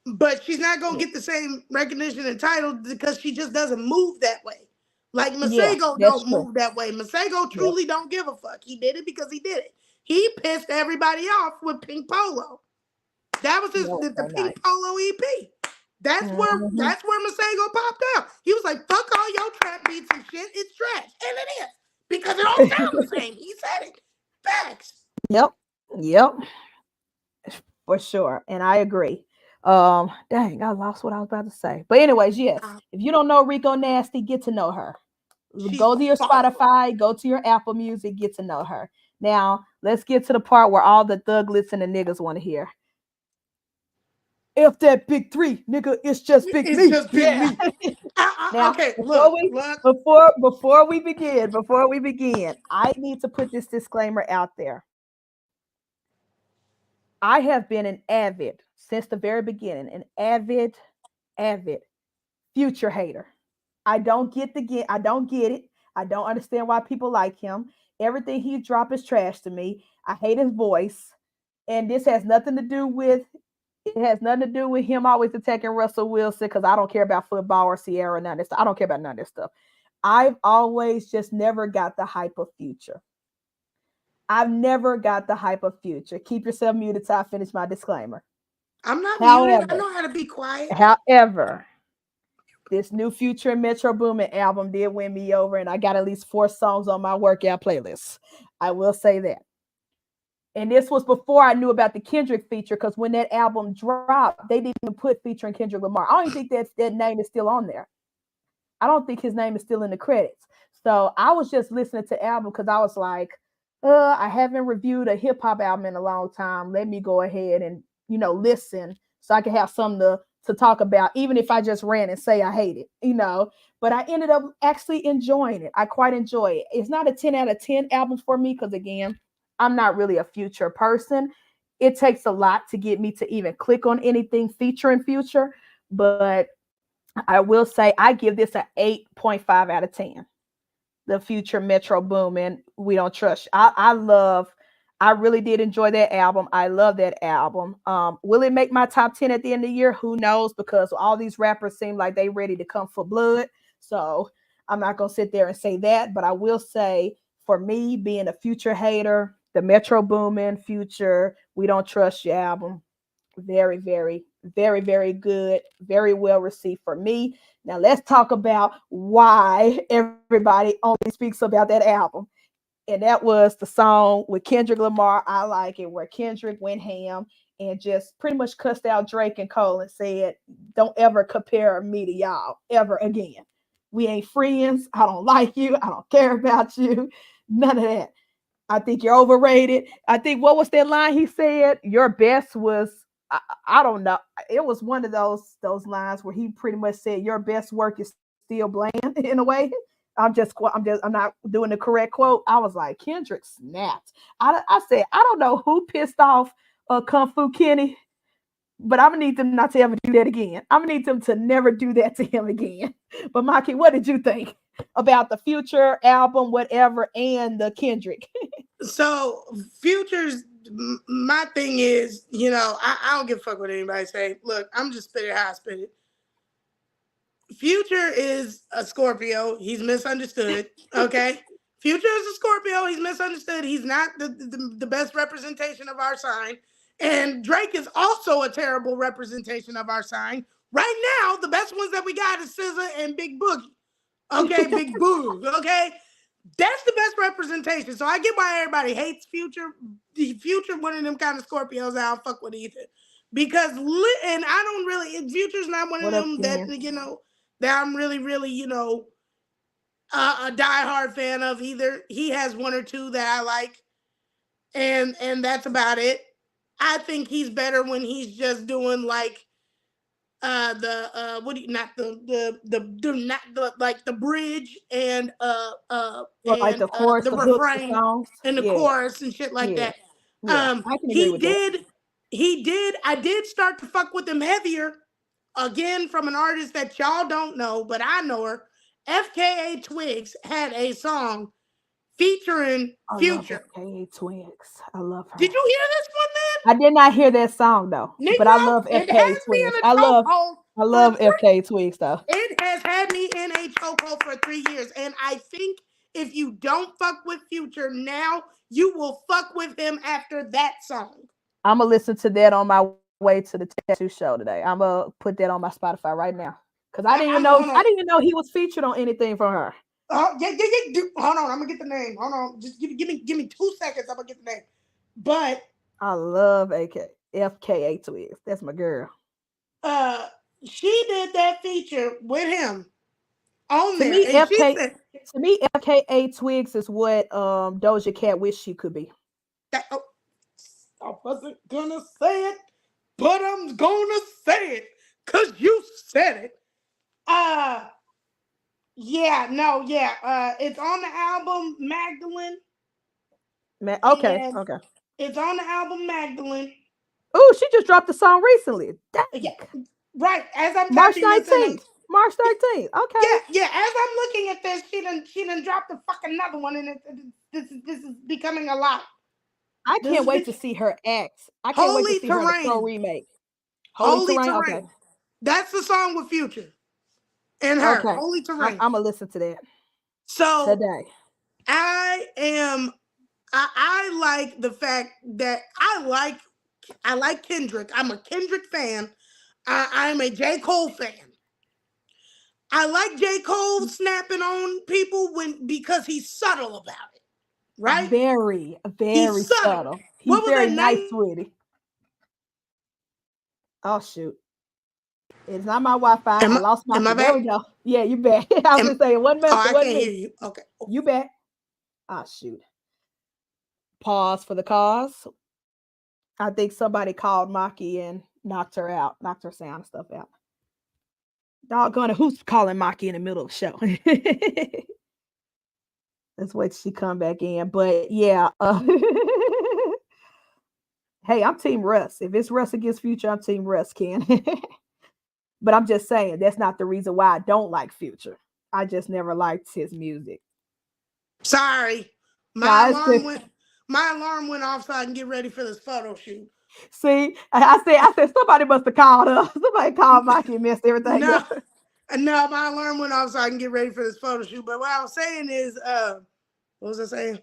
but she's not gonna yeah, get the same recognition and title because she just doesn't move that way. Like yeah. Masego That's don't true. move that way. Masego Yep, truly don't give a fuck. He did it because he did it. He pissed everybody off with Pink Polo. That was that was the so Pink nice. Polo EP. Hmm. That's where Masego popped out. He was like, "Fuck all your trap beats and shit. It's trash," and it is because it don't sound the same. He said it. Facts. Yep, yep, for sure, and I agree. Dang, I lost what I was about to say. But anyways, yes, if you don't know Rico Nasty, get to know her. She's Go to your fire. Spotify, go to your Apple Music, get to know her. Now, let's get to the part where all the thuglets and the niggas want to hear. If that big three, nigga, it's just big It's me. just big Yeah. me. Now, Okay, before we look. before we begin, I need to put this disclaimer out there. I have been an avid since the very beginning, an avid Future hater. I don't get it. I don't understand why people like him. Everything he drop is trash to me. I hate his voice. And this has nothing to do with it has nothing to do with him always attacking Russell Wilson because I don't care about football or Sierra, none of this stuff. I don't care about none of this stuff. I've always just never got the hype of Future. I've never got the hype of Future. Keep yourself muted till I finish my disclaimer. I'm not muted. I However, know how to be quiet. however, this new Future and Metro Boomin album did win me over, and I got at least 4 songs on my workout playlist. I will say that. And this was before I knew about the Kendrick feature, because when that album dropped, they didn't even put featuring Kendrick Lamar. I don't even think that name is still on there. I don't think his name is still in the credits. So I was just listening to the album because I was like, I haven't reviewed a hip hop album in a long time. Let me go ahead and listen so I can have something to talk about, even if I just ran and say I hate it. But I ended up actually enjoying it. I quite enjoy it. It's not a 10 out of 10 album for me because again, I'm not really a Future person. It takes a lot to get me to even click on anything featuring Future, but I will say I give this an 8.5 out of 10. The Future Metro Boomin, We Don't Trust. I really did enjoy that album. I love that album. Will it make my top 10 at the end of the year? Who knows? Because all these rappers seem like they ready to come for blood. So I'm not gonna sit there and say that, but I will say for me, being a Future hater, the Metro Boomin, Future, We Don't Trust You album Very, very, very, very good. Very well received for me. Now let's talk about why everybody only speaks about that album. And that was the song with Kendrick Lamar. I like it, where Kendrick went ham and just pretty much cussed out Drake and Cole and said, "Don't ever compare me to y'all ever again. We ain't friends. I don't like you. I don't care about you. None of that. I think you're overrated." I think, what was that line he said? Your best was, I don't know. It was one of those lines where he pretty much said your best work is still bland in a way. I'm not doing the correct quote. I was like, Kendrick snapped. I said, I don't know who pissed off Kung Fu Kenny, but I'm gonna need them not to ever do that again. I'm gonna need them to never do that to him again. But Maki, what did you think about the Future album, whatever, and the Kendrick? So Future's my thing is, I don't give a fuck what anybody say. Look, I'm just spitting how I spit it. Future is a Scorpio. He's misunderstood. Okay. Future is a Scorpio. He's misunderstood. He's not the best representation of our sign. And Drake is also a terrible representation of our sign. Right now, the best ones that we got is SZA and Big Boogie. Okay, Big Boog. Okay. That's the best representation. So I get why everybody hates Future. The Future, one of them kind of Scorpios, I don't fuck with either. Because, and I don't really, Future's not one of What up, them that, Ken? that I'm really, really, a diehard fan of either. He has one or two that I like, and that's about it. I think he's better when he's just doing like the what do you not the not the like the bridge Or like the chorus, the the hooks, the refrain songs? and the Yeah, chorus and shit like yeah, that. yeah. I can agree He with that. did I did start to fuck with him heavier again from an artist that y'all don't know, but I know her. FKA Twigs had a song featuring I love Future. FKA Twigs. I love Did her. you hear this one, I did not hear that song though, but I Negro? love It FKA has me in Twigs. a chokehold I for love FKA Twigs though. It has had me in a chokehold for 3 years. And I think if you don't fuck with Future now, you will fuck with him after that song. I'm gonna listen to that on my way to the tattoo show today. I'm gonna put that on my Spotify right now because I'm going I to. didn't even know he was featured on anything from her. Hold on, I'm gonna get the name. Hold on, just give me 2 seconds. I'm gonna get the name. But I love FKA Twigs. That's my girl. uh, she did that feature with him on To there, me, and she FK said to me, FKA Twigs is what Doja Cat wish she could be. that. Oh, I wasn't gonna say it, but I'm gonna say it because you said it. Uh, Yeah, no, yeah. It's on the album Magdalene, Man, okay, and okay. it's on the album Magdalene. Oh, she just dropped a song recently. Yeah, Dang. right. As I'm March typing this in, 19th. March 13th. Okay. yeah. As I'm looking at this, she done dropped a fucking another one, and this is becoming a lot. I This can't is wait to see her X. I can't wait to Holy see her the pro Terrain. remake. Holy Holy Terrain. Okay. Terrain. That's the song with Future and her. Okay. Holy I'm Terrain. gonna listen to that So today. I am. I like the fact that I like Kendrick. I'm a Kendrick fan. I'm a J. Cole fan. I like J. Cole snapping on people because he's subtle about it, right? Very, very He's subtle. subtle. He's What was very that nice night? with it. Oh shoot. It's not my Wi-Fi. Am I I lost my am I key. There back? we go. Yeah, you back. I was Am, gonna say it wasn't oh, me. It I wasn't can't hear me. you. Okay. You back. Ah shoot. Pause for the cause. I think somebody called Maki and knocked her out, knocked her sound and stuff out. Doggone it, who's calling Maki in the middle of the show? Let's wait till she come back in. But yeah, hey, I'm Team Russ. If it's Russ against Future, I'm Team Russ, Ken. But I'm just saying that's not the reason why I don't like Future. I just never liked his music. Sorry, my Nah, it's alarm just went. My alarm went off so I can get ready for this photo shoot. see. I said somebody must have called us. Somebody called Maki and messed everything No, up. no, my alarm went off so I can get ready for this photo shoot. But what I was saying is, what was I saying?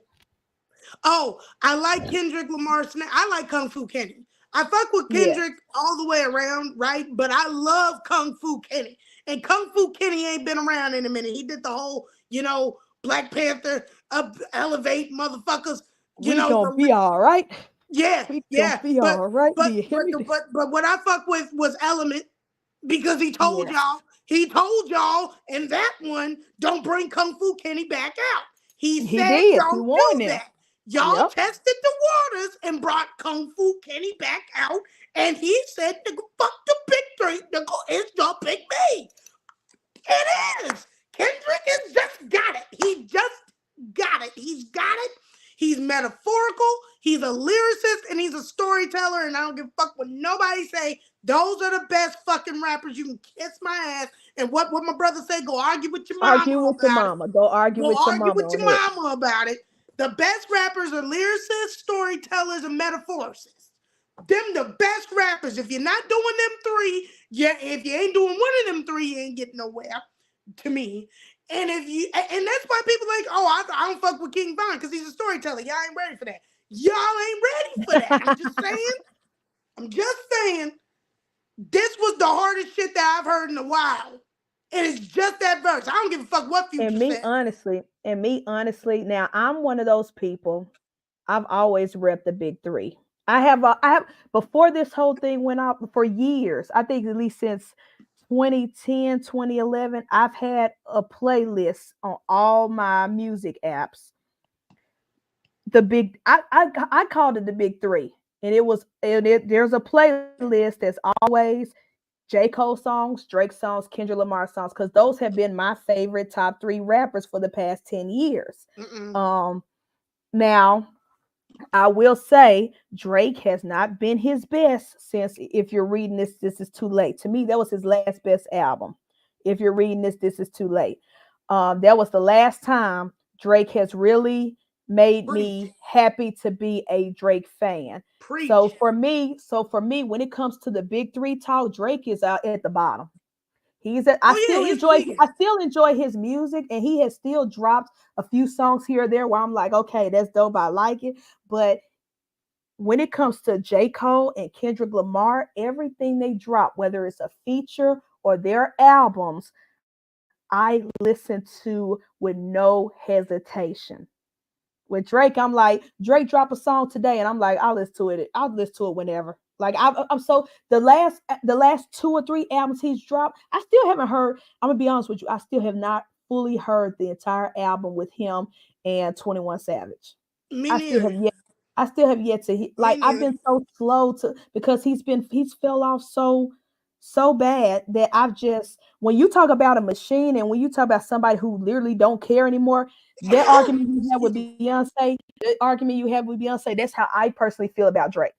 Oh, I like Kendrick Lamar. I like Kung Fu Kenny. I fuck with Yeah. Kendrick all the way around, right? But I love Kung Fu Kenny. And Kung Fu Kenny ain't been around in a minute. He did the whole, Black Panther up elevate motherfuckers, We gonna be all right. yeah, We gonna yeah. be But all right. Do but you hear but me? but what I fuck with was Element because Yes, he told y'all in that one, don't bring Kung Fu Kenny back out. He he said, did. He don't warned do them. that. Y'all Yep. tested the waters and brought Kung Fu Kenny back out. And he said, nigga, fuck the big three. Nigga, it's your big me. It is. Kendrick has just got it. He just got it. He's got it. He's metaphorical. He's a lyricist and he's a storyteller. And I don't give a fuck what nobody say. Those are the best fucking rappers. You can kiss my ass. And what my brother say? Go argue with your Argue mama with your about it. mama. Go argue Go with your argue mama with on your it. mama about it. The best rappers are lyricists, storytellers, and metaphoricists. Them the best rappers. If you're not doing them three, yeah, if you ain't doing one of them three, you ain't getting nowhere to me. And that's why people like, oh, I don't fuck with King Von because he's a storyteller. Y'all ain't ready for that. Y'all ain't ready for that. I'm just saying. I'm just saying. This was the hardest shit that I've heard in a while. And it's just that verse. I don't give a fuck what Future said. And me honestly, now I'm one of those people. I've always repped the big three. I have before this whole thing went out for years. I think at least since 2010, 2011, I've had a playlist on all my music apps. The big I called it the big three. And there's a playlist that's always J. Cole songs, Drake songs, Kendrick Lamar songs, because those have been my favorite top three rappers for the past 10 years. Mm-mm. Um Now I will say Drake has not been his best since if you're reading this is too late. To me, that was his last best album. If you're reading this is too late. That was the last time Drake has really made Preach. me happy to be a Drake fan. Preach. So for me, when it comes to the big three talk, Drake is out at the bottom. He's at, I Oh yeah, still he's enjoy tweaking. I still enjoy his music, and he has still dropped a few songs here or there where I'm like, okay, that's dope. I like it. But when it comes to J. Cole and Kendrick Lamar, everything they drop, whether it's a feature or their albums, I listen to with no hesitation. With Drake, I'm like, Drake drop a song today, and I'm like, I'll listen to it. I'll listen to it whenever. Like I'm so the last two or three albums he's dropped, I still haven't heard. I'm gonna be honest with you, I still have not fully heard the entire album with him and 21 Savage. Me I still neither. have yet. I still have yet to Me like. I've neither. been so slow to because he's fell off so bad that I've just when you talk about a machine and when you talk about somebody who literally don't care anymore, that argument you have with Excuse me. Beyonce, the argument you have with Beyonce, that's how I personally feel about Drake.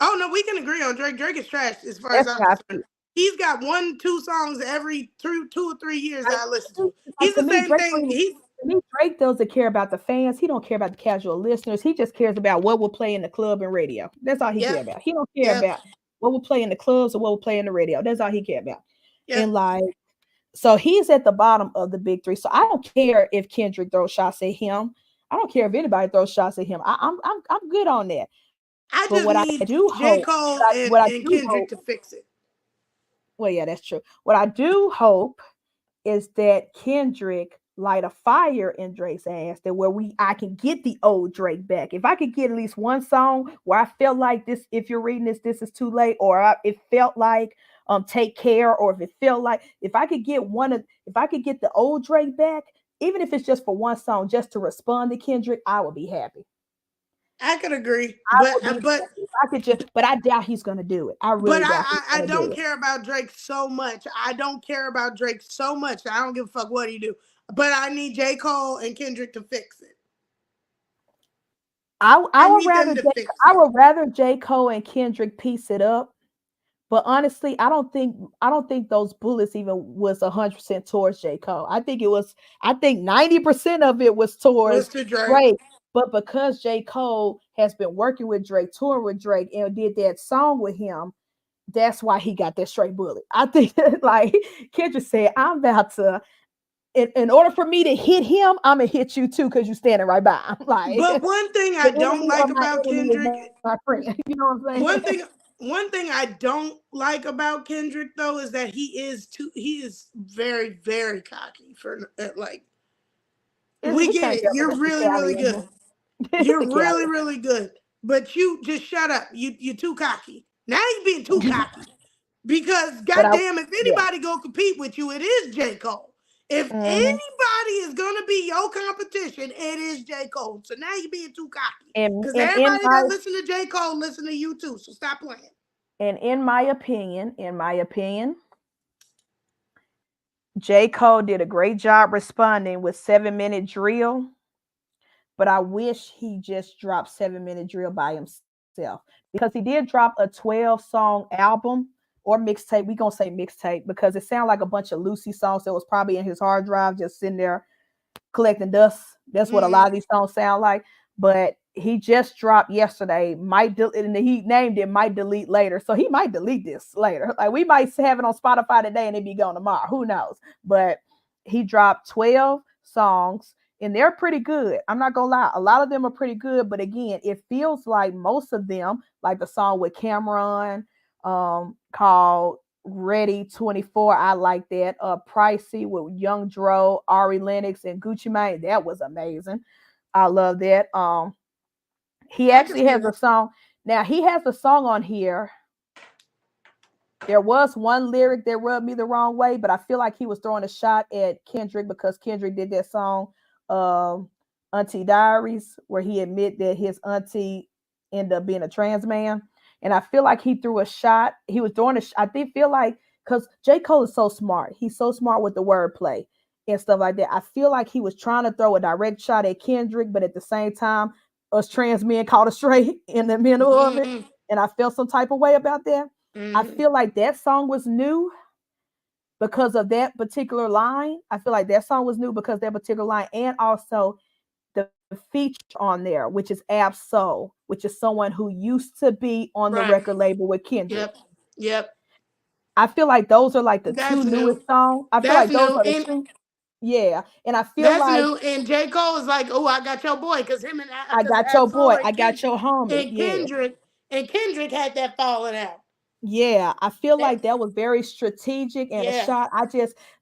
Oh no, we can agree on Drake. Drake is trash as far as That's I'm how I concerned. feel. He's got 1, 2 songs every 2 or 3 years Like, that I listen to. He's to the me, same Drake thing. don't even to me, Drake doesn't care about the fans. He don't care about the casual listeners. He just cares about what will play in the club and radio. That's all he Yeah, care about. He don't care yeah, about what will play in the clubs or what will play in the radio. That's all he care about. yeah. And like, so he's at the bottom of the big three. So I don't care if Kendrick throws shots at him. I don't care if anybody throws shots at him. I'm good on that. But I what I just do need hope, J. Cole what I and do hope, Kendrick to fix it. well, yeah, that's true. What I do hope is that Kendrick light a fire in Drake's ass that where I can get the old Drake back. If I could get at least one song where I felt like this, if you're reading this is too late, or it felt like take care, or if it felt like if I could get the old Drake back, even if it's just for one song, just to respond to Kendrick, I would be happy. I could agree, I would be happy if I could just, but I doubt he's gonna do it. I but really doubt he's I gonna do don't it. care about Drake so much. I don't care about Drake so much. I don't give a fuck what he do. But I need J. Cole and Kendrick to fix it. I I would need rather them to fix I it. would rather J. Cole and Kendrick piece it up. But honestly, I don't think those bullets even was 100% towards J. Cole. I think 90% of it was towards Mr. Drake. Drake. But because J. Cole has been working with Drake, touring with Drake, and did that song with him, that's why he got that straight bullet. I think like Kendrick said, I'm about to in order for me to hit him, I'm gonna hit you too because you're standing right by. I'm like But one thing I the don't enemy of like my about enemy is Kendrick, my friend. You know what I'm one saying? thing One thing I don't like about Kendrick though is that he is very very cocky for like we We get can't it. help it. You're It's the really Cali really in good. him. It's the You're Cali. really really good. But you just shut up. You're too cocky. Now you're being too cocky. Because But I, goddamn, if yeah. anybody gonna compete with you, it is J. Cole. If Hmm. anybody is gonna be your competition, it is J. Cole. So now you're being too cocky. Because And in everybody my that listen to J. Cole listen to you too. So stop playing. in my opinion, J. Cole did a great job responding with 7 minute drill, but I wish he just dropped 7 minute drill by himself because he did drop a 12-song album or mixtape. We gonna say mixtape because it sounded like a bunch of Lucy songs that was probably in his hard drive just sitting there collecting dust. That's what a lot of Mm, these songs sound like. But he just dropped yesterday. And he named it "Might Delete Later," so he might delete this later. Like we might have it on Spotify today and it be gone tomorrow. Who knows? But he dropped 12 songs. And they're pretty good. I'm not gonna lie. A lot of them are pretty good, but again, it feels like most of them, like the song with Cameron, called Ready 24. I like that. Pricey with Young Dro, Ari Lennox, and Gucci Mane. That was amazing. I love that. He I can actually see has a that. song. Now he has a song on here. There was one lyric that rubbed me the wrong way, but I feel like he was throwing a shot at Kendrick because Kendrick did that song, um, Auntie Diaries, where he admit that his auntie ended up being a trans man. And I feel like he threw a shot. He was throwing I think feel like because J. Cole is so smart. He's so smart with the wordplay and stuff like that. I feel like he was trying to throw a direct shot at Kendrick, but at the same time, us trans men caught a straight in the middle of it. Mm, And I felt some type of way about that. I mm, feel like that song was new because of that particular line. I feel like that song was new because of that particular line, and also the feature on there, which is Ab Soul, which is someone who used to be on the right. record label with Kendrick. Yep. Yep. I feel like those are like the two That's newest new. songs. I feel That's like those new. are the And two. Yeah, and I feel that's like new. And J. Cole is like, oh, I got your boy. Because him and I because got your Absol boy, I got your homie. And Yeah. Kendrick had that falling out. Yeah, I feel That like that was very strategic and a yeah. shot.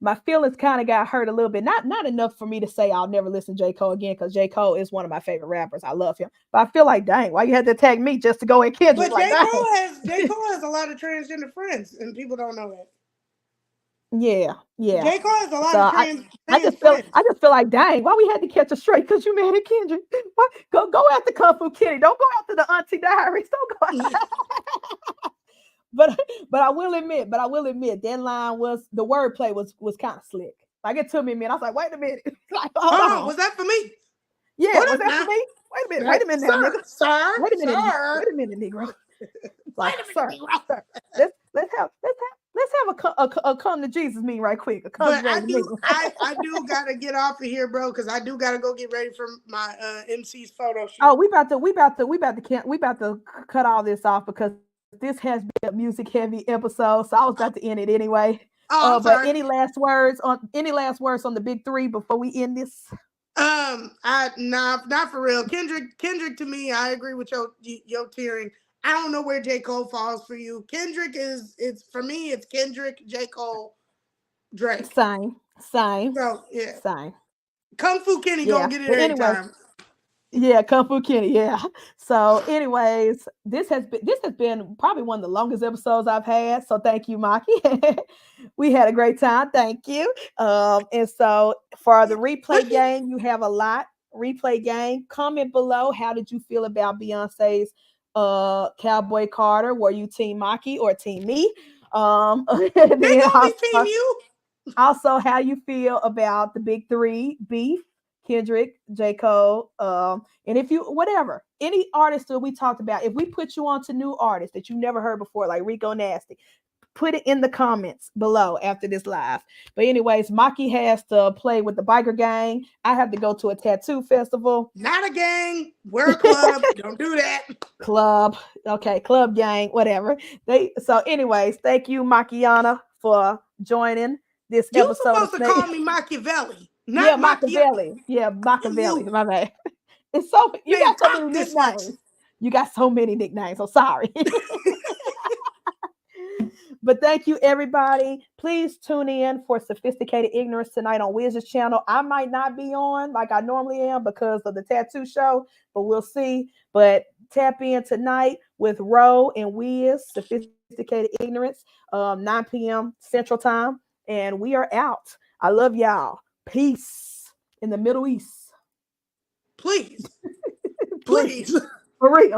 My feelings kind of got hurt a little bit. Not enough for me to say I'll never listen to J. Cole again because J. Cole is one of my favorite rappers. I love him. But I feel like, dang, why you had to tag me just to go at Kendrick? But Like, dang. J. Cole has a lot of transgender friends, and people don't know that. Yeah, yeah. J. Cole has a So lot of trans I friends. just feel like, dang, why we had to catch a straight because you mad at Kendrick? Why, go after Kung Fu Kitty. Don't go after the Auntie Diaries. Don't go. but I will admit that line was the wordplay was kind of slick. Like it took me a minute. I was like, wait a minute. Like, hold Hold on, on. was that for me? Yeah, Hold was up that for now. me? Wait a Like, minute now, nigga. sir. Wait a minute, Negro. Wait Like, a minute, sir, Negro. sir. Let's have a come to Jesus meeting right quick. A come to But Jesus meeting. I do gotta get off of here, bro, because I do gotta go get ready for my MC's photo Oh, shoot. we about to cut all this off because this has been a music heavy episode. So I was about to end it anyway. Oh, I'm But sorry. any last words on the big three before we end this? I nah, not for real. Kendrick to me, I agree with your tearing. I don't know where J. Cole falls for you. Kendrick is it's for me, it's Kendrick, J. Cole, Drake. Same, same, So yeah. same. Kung Fu Kenny Yeah. gonna get it But every anyway, time. yeah, Kung Fu Kenny. Yeah. So, anyways, this has been probably one of the longest episodes I've had. So, thank you, Maki. We had a great time. Thank you. And so for the What replay you game, you have a lot. Replay game. Comment below. How did you feel about Beyonce's Cowboy Carter? Were you Team Maki or Team me? And they then gonna be team you? also how you feel about the big three beef, Kendrick, J. Cole, and if you whatever, any artist that we talked about, if we put you on to new artists that you never heard before, like Rico Nasty, put it in the comments below after this live. But anyways, Maki has to play with the biker gang. I have to go to a tattoo festival. Not a gang. We're a club. Don't do that. Club. Okay, club gang, whatever. Anyways, thank you, Makiana, for joining this You episode of supposed to Snake. call me Machiavelli, Yeah, not Machiavelli. Machiavelli. Yeah, Damn Machiavelli. you. My bad. You Man, got so talk many this much. nicknames. You got so many nicknames. I'm sorry. But thank you, everybody. Please tune in for Sophisticated Ignorance tonight on Wiz's channel. I might not be on like I normally am because of the tattoo show, but we'll see. But tap in tonight with Ro and Wiz, Sophisticated Ignorance, 9 p.m. Central Time. And we are out. I love y'all. Peace in the Middle East. Please. Please. Please. For real.